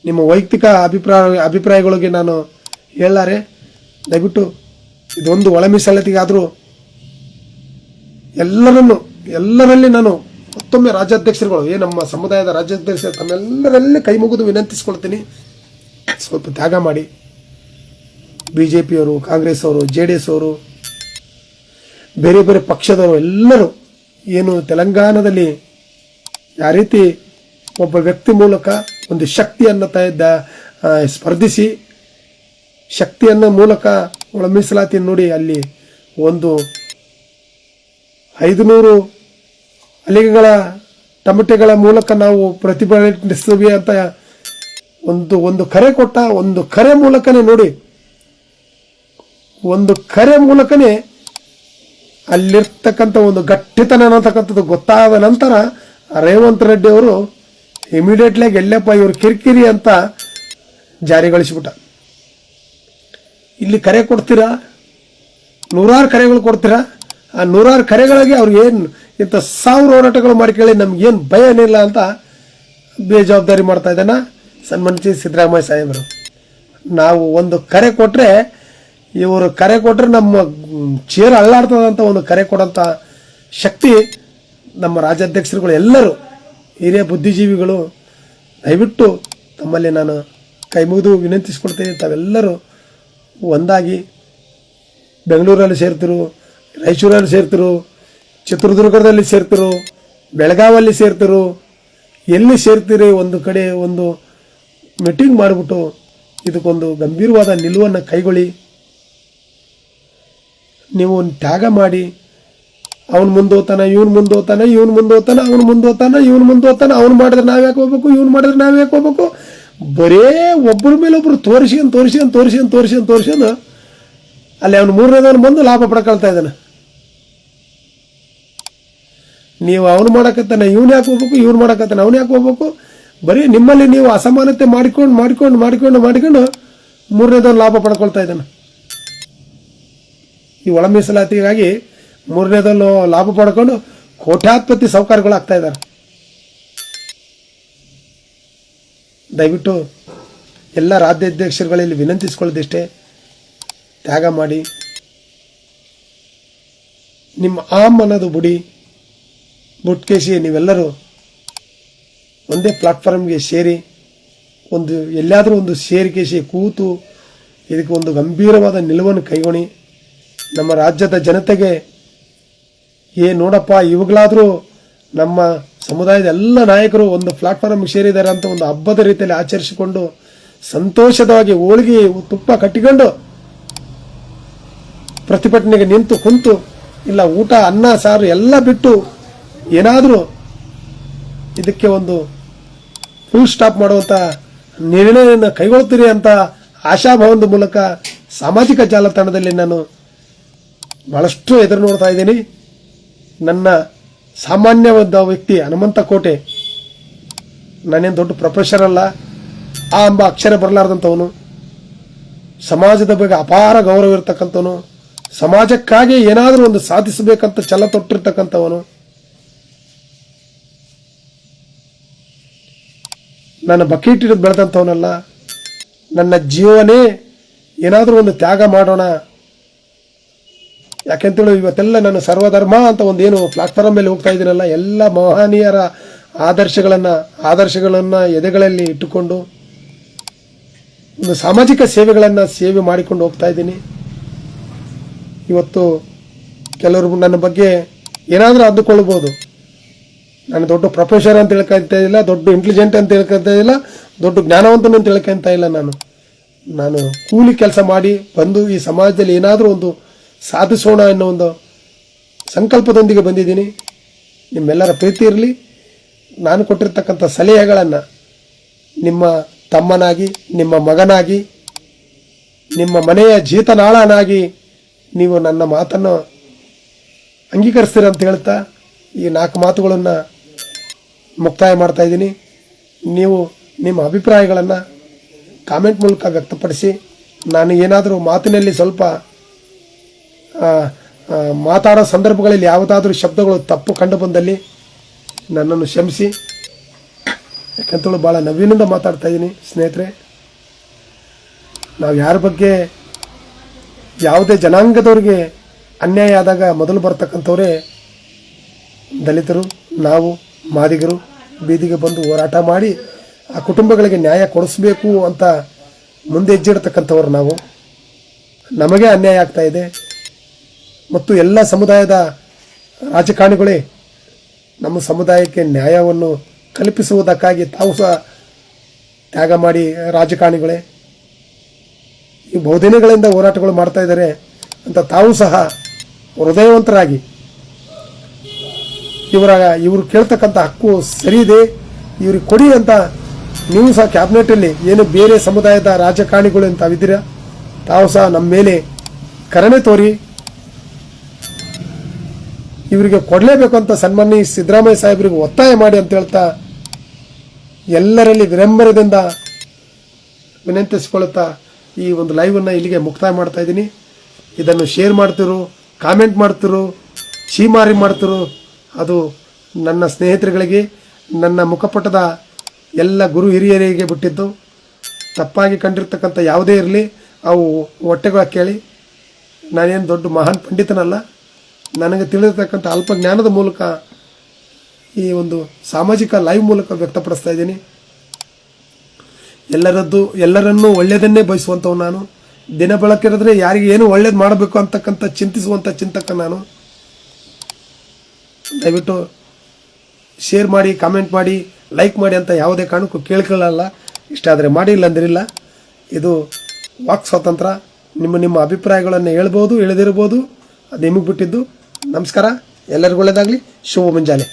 ನಿಮ್ಮ ವೈಯಕ್ತಿಕ ಅಭಿಪ್ರಾಯಗಳಿಗೆ ನಾನು ಹೇಳಾರೆ. ದಯವಿಟ್ಟು ಇದೊಂದು ಒಳ ಮೀಸಲಾತಿಗಾದರೂ ಎಲ್ಲರಲ್ಲಿ ನಾನು ಮತ್ತೊಮ್ಮೆ ರಾಜ್ಯಾಧ್ಯಕ್ಷರುಗಳು, ನಮ್ಮ ಸಮುದಾಯದ ರಾಜ್ಯಾಧ್ಯಕ್ಷರು ತಮ್ಮೆಲ್ಲರಲ್ಲಿ ಕೈ ಮುಗಿದು ವಿನಂತಿಸ್ಕೊಳ್ತೀನಿ, ಸ್ವಲ್ಪ ತ್ಯಾಗ ಮಾಡಿ. BJPಯವರು, ಕಾಂಗ್ರೆಸ್ ಅವರು, JDS ಅವರು, ಬೇರೆ ಬೇರೆ ಪಕ್ಷದವರು ಎಲ್ಲರೂ ಏನು ತೆಲಂಗಾಣದಲ್ಲಿ ಯಾವ ರೀತಿ ಒಬ್ಬ ವ್ಯಕ್ತಿ ಮೂಲಕ ಒಂದು ಶಕ್ತಿಯನ್ನು ಸ್ಪರ್ಧಿಸಿ ಶಕ್ತಿಯನ್ನು ಮೂಲಕ ಒಳ ಮೀಸಲಾತಿ ನೋಡಿ ಅಲ್ಲಿ ಒಂದು 500 ಅಲಿಗೆಗಳ ಟಮಟೆಗಳ ಮೂಲಕ ನಾವು ಪ್ರತಿಭಟಿಸ್ತೀವಿ ಅಂತ ಒಂದು ಕರೆ ಕೊಟ್ಟ, ಒಂದು ಕರೆ ಮೂಲಕನೇ ನೋಡಿ, ಒಂದು ಕರೆ ಮೂಲಕನೇ ಅಲ್ಲಿರ್ತಕ್ಕಂಥ ಒಂದು ಗಟ್ಟಿತನ ಅನ್ನತಕ್ಕಂಥದ್ದು ಗೊತ್ತಾದ ನಂತರ ರೇವಂತ್ ರೆಡ್ಡಿ ಅವರು ಇಮಿಡಿಯೇಟ್ಲಾಗಿ ಎಲ್ಲಪ್ಪ ಇವರು ಕಿರಿಕಿರಿ ಅಂತ ಜಾರಿಗೊಳಿಸಿಬಿಟ್ಟ. ಇಲ್ಲಿ ಕರೆ ಕೊಡ್ತೀರಾ, 100 ಕರೆಗಳು ಕೊಡ್ತೀರಾ, ಆ 100 ಕರೆಗಳಿಗೆ ಅವ್ರು ಏನು ಇಂಥ 1000 ಹೋರಾಟಗಳು ಮಾಡಿಕೊಳ್ಳಿ, ನಮ್ಗೇನು ಭಯ ಏನಿಲ್ಲ ಅಂತ ಬೇಜವಾಬ್ದಾರಿ ಮಾಡ್ತಾ ಇದ್ದಾನ ಸನ್ಮಾನ್ಯ ಸಿದ್ದರಾಮಯ್ಯ ಸಾಹೇಬರು. ನಾವು ಒಂದು ಕರೆ ಕೊಟ್ಟರೆ ಇವರು ಕರೆ ಕೊಟ್ಟರೆ ನಮ್ಮ ಚೇರ್ ಅಳ್ಳಾಡ್ತದಂತ ಒಂದು ಕರೆ ಕೊಡೋಂಥ ಶಕ್ತಿ ನಮ್ಮ ರಾಜ್ಯಾಧ್ಯಕ್ಷರುಗಳು ಎಲ್ಲರೂ ಹಿರಿಯ ಬುದ್ಧಿಜೀವಿಗಳು. ದಯವಿಟ್ಟು ತಮ್ಮಲ್ಲಿ ನಾನು ಕೈ ಮುಗಿದು ವಿನಂತಿಸ್ಕೊಳ್ತೀನಿ, ತಾವೆಲ್ಲರೂ ಒಂದಾಗಿ ಬೆಂಗಳೂರಲ್ಲಿ ಸೇರ್ತಿರು, ರಾಯಚೂರಲ್ಲಿ ಸೇರ್ತಿರು, ಚಿತ್ರದುರ್ಗದಲ್ಲಿ ಸೇರ್ತಿರು, ಬೆಳಗಾವಲ್ಲಿ ಸೇರ್ತಿರು, ಎಲ್ಲಿ ಸೇರ್ತೀರಿ ಒಂದು ಕಡೆ ಒಂದು ಮೀಟಿಂಗ್ ಮಾಡಿಬಿಟ್ಟು ಇದಕ್ಕೊಂದು ಗಂಭೀರವಾದ ನಿಲುವನ್ನು ಕೈಗೊಳ್ಳಿ. ನೀವು ತ್ಯಾಗ ಮಾಡಿ, ಅವನು ಮುಂದೋತಾನೆ, ಇವನು ಮುಂದೋತಾನೆ, ಇವನು ಮುಂದೋತಾನೆ, ಅವನು ಮುಂದೋತಾನೆ, ಇವನು ಮುಂದೋತಾನೆ, ಅವ್ನು ಮಾಡಿದ್ರೆ ನಾವು ಯಾಕೆ ಹೋಗ್ಬೇಕು, ಇವನು ಮಾಡಿದ್ರೆ ನಾವು ಯಾಕೆ ಹೋಗ್ಬೇಕು, ಬರೇ ಒಬ್ಬರ ಮೇಲೆ ಒಬ್ಬರು ತೋರಿಸ್ಕೊಂಡು ಅಲ್ಲಿ ಅವನು 3ನೇದವನು ಬಂದು ಲಾಭ ಪಡ್ಕೊಳ್ತಾ ಇದ್ದಾನೆ. ನೀವು ಅವನು ಮಾಡಕತ್ತಾನೆ, ಇವನು ಯಾಕೆ ಹೋಗ್ಬೇಕು, ಇವ್ನು ಮಾಡಕತ್ತಾನೆ, ಅವನು ಯಾಕೆ ಹೋಗ್ಬೇಕು, ಬರೀ ನಿಮ್ಮಲ್ಲಿ ನೀವು ಅಸಮಾನತೆ ಮಾಡಿಕೊಂಡು 3ನೇದವನು ಲಾಭ ಪಡ್ಕೊಳ್ತಾ ಇದ್ದಾನೆ. ಈ ಒಳ ಮೀಸಲಾತಿಗಾಗಿ 3ನೇದವನು ಲಾಭ ಪಡ್ಕೊಂಡು ಕೋಟ್ಯಾಧಿಪತಿ ಸಾಹುಕಾರಗಳು ಆಗ್ತಾ ಇದ್ದಾರೆ. ದಯವಿಟ್ಟು ಎಲ್ಲ ರಾಜ್ಯಾಧ್ಯಕ್ಷರುಗಳಲ್ಲಿ ವಿನಂತಿಸ್ಕೊಳ್ಳೋದಿಷ್ಟೇ, ತ್ಯಾಗ ಮಾಡಿ, ನಿಮ್ಮ ಅನ್ನೋದು ಬುಟ್ಕೇಸಿ ನೀವೆಲ್ಲರೂ ಒಂದೇ ಪ್ಲಾಟ್ಫಾರ್ಮ್ಗೆ ಸೇರಿ ಎಲ್ಲಾದರೂ ಒಂದು ಸೇರಿಕೆಸಿ ಕೂತು ಇದಕ್ಕೆ ಒಂದು ಗಂಭೀರವಾದ ನಿಲುವನ್ನು ಕೈಗೊಳ್ಳಿ. ನಮ್ಮ ರಾಜ್ಯದ ಜನತೆಗೆ ನೋಡಪ್ಪ, ಇವಾಗಲಾದರೂ ನಮ್ಮ ಸಮುದಾಯದ ಎಲ್ಲ ನಾಯಕರು ಒಂದು ಪ್ಲಾಟ್ಫಾರ್ಮ್ಗೆ ಸೇರಿದ್ದಾರೆ ಅಂತ ಒಂದು ಹಬ್ಬದ ರೀತಿಯಲ್ಲಿ ಆಚರಿಸಿಕೊಂಡು ಸಂತೋಷದವಾಗಿ ಹೋಳಿಗೆ ತುಪ್ಪ ಕಟ್ಟಿಕೊಂಡು ಪ್ರತಿಭಟನೆಗೆ ನಿಂತು ಕುಂತು, ಇಲ್ಲ ಊಟ ಅನ್ನ ಸಾರು ಎಲ್ಲ ಬಿಟ್ಟು ಏನಾದರೂ ಇದಕ್ಕೆ ಒಂದು ಫುಲ್ ಸ್ಟಾಪ್ ಮಾಡುವಂಥ ನಿರ್ಣಯವನ್ನು ಕೈಗೊಳ್ತೀರಿ ಅಂತ ಆಶಾಭಾವದ ಮೂಲಕ ಸಾಮಾಜಿಕ ಜಾಲತಾಣದಲ್ಲಿ ನಾನು ಬಹಳಷ್ಟು ಎದುರು ನೋಡ್ತಾ ಇದ್ದೀನಿ. ನನ್ನ ಸಾಮಾನ್ಯವಾದ ವ್ಯಕ್ತಿ ಹನುಮಂತ ಕೋಟೆ ನಾನೇನು ದೊಡ್ಡ ಪ್ರೊಫೆಸರ್ ಅಲ್ಲ, ಆ ಎಂಬ ಅಕ್ಷರ ಬರಲಾರ್ದಂಥವನು, ಸಮಾಜದ ಬಗ್ಗೆ ಅಪಾರ ಗೌರವ ಇರ್ತಕ್ಕಂಥವನು, ಸಮಾಜಕ್ಕಾಗಿ ಏನಾದರೂ ಒಂದು ಸಾಧಿಸಬೇಕಂತ ಛಲ ತೊಟ್ಟಿರ್ತಕ್ಕಂಥವನು. ನನ್ನ ಬಕೆಟ್ ಹಿಡಿದು ಬೆಳೆದಂಥವನಲ್ಲ. ನನ್ನ ಜೀವನೇ ಏನಾದರೂ ಒಂದು ತ್ಯಾಗ ಮಾಡೋಣ, ಯಾಕೆಂತೇಳಿ ಇವತ್ತೆಲ್ಲ ನಾನು ಸರ್ವಧರ್ಮ ಅಂತ ಒಂದೇನು ಪ್ಲಾಟ್ಫಾರ್ಮ್ ಮೇಲೆ ಹೋಗ್ತಾ ಇದ್ದೀನಲ್ಲ, ಎಲ್ಲ ಮಹನೀಯರ ಆದರ್ಶಗಳನ್ನು ಎದೆಗಳಲ್ಲಿ ಇಟ್ಟುಕೊಂಡು ಒಂದು ಸಾಮಾಜಿಕ ಸೇವೆ ಮಾಡಿಕೊಂಡು ಹೋಗ್ತಾ ಇದ್ದೀನಿ. ಇವತ್ತು ಕೆಲವರು ನನ್ನ ಬಗ್ಗೆ ಏನಾದರೂ ಅಂದುಕೊಳ್ಬೋದು, ನಾನು ದೊಡ್ಡ ಪ್ರೊಫೆಸರ್ ಅಂತ ಹೇಳ್ಕೊಂತ ಇಲ್ಲ, ದೊಡ್ಡ ಇಂಟೆಲಿಜೆಂಟ್ ಅಂತ ಹೇಳ್ಕೊಂತ ಇಲ್ಲ, ದೊಡ್ಡ ಜ್ಞಾನವಂತನು ಅಂತ ಹೇಳ್ಕೊಂತ ಇಲ್ಲ. ನಾನು ಕೂಲಿ ಕೆಲಸ ಮಾಡಿ ಬಂದು ಈ ಸಮಾಜದಲ್ಲಿ ಏನಾದರೂ ಒಂದು ಸಾಧಿಸೋಣ ಅನ್ನೋ ಒಂದು ಸಂಕಲ್ಪದೊಂದಿಗೆ ಬಂದಿದ್ದೀನಿ. ನಿಮ್ಮೆಲ್ಲರ ಪ್ರೀತಿ ಇರಲಿ. ನಾನು ಕೊಟ್ಟಿರ್ತಕ್ಕಂಥ ಸಲಹೆಗಳನ್ನು ನಿಮ್ಮ ತಮ್ಮನಾಗಿ, ನಿಮ್ಮ ಮಗನಾಗಿ, ನಿಮ್ಮ ಮನೆಯ ಜೀತನಾಳನಾಗಿ ನೀವು ನನ್ನ ಮಾತನ್ನು ಅಂಗೀಕರಿಸ್ತೀರ ಅಂತ ಹೇಳ್ತಾ ಈ 4 ಮಾತುಗಳನ್ನು ಮುಕ್ತಾಯ ಮಾಡ್ತಾ ಇದ್ದೀನಿ. ನೀವು ನಿಮ್ಮ ಅಭಿಪ್ರಾಯಗಳನ್ನು ಕಾಮೆಂಟ್ ಮೂಲಕ ವ್ಯಕ್ತಪಡಿಸಿ. ನಾನು ಏನಾದರೂ ಮಾತಿನಲ್ಲಿ ಸ್ವಲ್ಪ ಮಾತಾಡೋ ಸಂದರ್ಭಗಳಲ್ಲಿ ಯಾವುದಾದ್ರೂ ಶಬ್ದಗಳು ತಪ್ಪು ಕಂಡು ಬಂದಲ್ಲಿ ನನ್ನನ್ನು ಕ್ಷಮಿಸಿ. ಯಾಕಂತೇಳಿ ಭಾಳ ನವೀನಿಂದ ಮಾತಾಡ್ತಾ ಇದ್ದೀನಿ ಸ್ನೇಹಿತರೆ. ನಾವು ಯಾರ ಬಗ್ಗೆ ಯಾವುದೇ ಜನಾಂಗದವ್ರಿಗೆ ಅನ್ಯಾಯ ಆದಾಗ ಮೊದಲು ಬರ್ತಕ್ಕಂಥವರೇ ದಲಿತರು, ನಾವು ಮಾದಿಗರು. ಬೀದಿಗೆ ಬಂದು ಹೋರಾಟ ಮಾಡಿ ಆ ಕುಟುಂಬಗಳಿಗೆ ನ್ಯಾಯ ಕೊಡಿಸ್ಬೇಕು ಅಂತ ಮುಂದೆ ಹೆಜ್ಜೆಡ್ತಕ್ಕಂಥವ್ರು ನಾವು. ನಮಗೆ ಅನ್ಯಾಯ ಆಗ್ತಾ ಇದೆ ಮತ್ತು ಎಲ್ಲ ಸಮುದಾಯದ ರಾಜಕಾರಣಿಗಳೇ ನಮ್ಮ ಸಮುದಾಯಕ್ಕೆ ನ್ಯಾಯವನ್ನು ಕಲ್ಪಿಸುವುದಕ್ಕಾಗಿ ತಾವು ಸಹ ತ್ಯಾಗ ಮಾಡಿ ರಾಜಕಾರಣಿಗಳೇ ಈ ಬಹುದಿನಗಳಿಂದ ಹೋರಾಟಗಳು ಮಾಡ್ತಾ ಇದ್ದಾರೆ ಅಂತ ತಾವು ಸಹ ಹೃದಯವಂತರಾಗಿ ಇವರು ಕೇಳ್ತಕ್ಕಂಥ ಹಕ್ಕು ಸರಿ ಇದೆ, ಇವ್ರಿಗೆ ಕೊಡಿ ಅಂತ ನೀವು ಸಹ ಕ್ಯಾಬಿನೆಟಲ್ಲಿ ಏನು ಬೇರೆ ಸಮುದಾಯದ ರಾಜಕಾರಣಿಗಳು ಅಂತ ಇದ್ದೀರಾ, ತಾವು ಸಹ ನಮ್ಮ ಮೇಲೆ ಕರುಣೆ ತೋರಿ ಇವರಿಗೆ ಕೊಡಲೇಬೇಕು ಅಂತ ಸನ್ಮಾನ್ಯ ಸಿದ್ದರಾಮಯ್ಯ ಸಾಹೇಬರಿಗೆ ಒತ್ತಾಯ ಮಾಡಿ ಅಂತ ಹೇಳ್ತಾ ಎಲ್ಲರಲ್ಲಿ ವಿನಮ್ರದಿಂದ ವಿನಂತಿಸಿಕೊಳ್ಳುತ್ತಾ ಈ ಒಂದು ಲೈವನ್ನು ಇಲ್ಲಿಗೆ ಮುಕ್ತಾಯ ಮಾಡ್ತಾ ಇದ್ದೀನಿ. ಇದನ್ನು ಶೇರ್ ಮಾಡ್ತಿರು, ಕಾಮೆಂಟ್ ಮಾಡ್ತಿರು, ಚೀಮಾರಿ ಮಾಡ್ತಿರು. ಅದು ನನ್ನ ಸ್ನೇಹಿತರುಗಳಿಗೆ, ನನ್ನ ಮುಖಪಟ್ಟದ ಎಲ್ಲ ಗುರು ಹಿರಿಯರಿಗೆ ಬಿಟ್ಟಿದ್ದು. ತಪ್ಪಾಗಿ ಕಂಡಿರ್ತಕ್ಕಂಥ ಯಾವುದೇ ಇರಲಿ ಅವು ಹೊಟ್ಟೆಗಳ ಕೇಳಿ. ನಾನೇನು ದೊಡ್ಡ ಮಹಾನ್ ಪಂಡಿತನಲ್ಲ. ನನಗೆ ತಿಳಿದಿರ್ತಕ್ಕಂಥ ಅಲ್ಪ ಜ್ಞಾನದ ಮೂಲಕ ಈ ಒಂದು ಸಾಮಾಜಿಕ ಲೈವ್ ಮೂಲಕ ವ್ಯಕ್ತಪಡಿಸ್ತಾ ಇದ್ದೀನಿ. ಎಲ್ಲರನ್ನೂ ಒಳ್ಳೆಯದನ್ನೇ ಬಯಸುವಂಥವು ನಾನು. ದಿನ ಬೆಳಕಿರಿದ್ರೆ ಯಾರಿಗೆ ಏನು ಒಳ್ಳೇದು ಮಾಡಬೇಕು ಅಂತಕ್ಕಂಥ ಚಿಂತಿಸುವಂಥ ಚಿಂತಕ ನಾನು. ದಯವಿಟ್ಟು ಶೇರ್ ಮಾಡಿ, ಕಾಮೆಂಟ್ ಮಾಡಿ, ಲೈಕ್ ಮಾಡಿ ಅಂತ ಯಾವುದೇ ಕಾರಣಕ್ಕೂ ಕೇಳ್ಕೊಳ್ಳಲ್ಲ. ಇಷ್ಟ ಆದರೆ ಮಾಡಿ, ಇಲ್ಲಂದಿರಿಲ್ಲ. ಇದು ವಾಕ್ ಸ್ವಾತಂತ್ರ್ಯ. ನಿಮ್ಮ ಅಭಿಪ್ರಾಯಗಳನ್ನು ಹೇಳ್ಬೋದು, ಹೇಳದಿರ್ಬೋದು, ಅದು ನಿಮಗೆ ಬಿಟ್ಟಿದ್ದು. ನಮಸ್ಕಾರ, ಎಲ್ಲರಿಗೂ ಒಳ್ಳೆಯದಾಗಲಿ. ಶುಭ ಮುಂಜಾನೆ.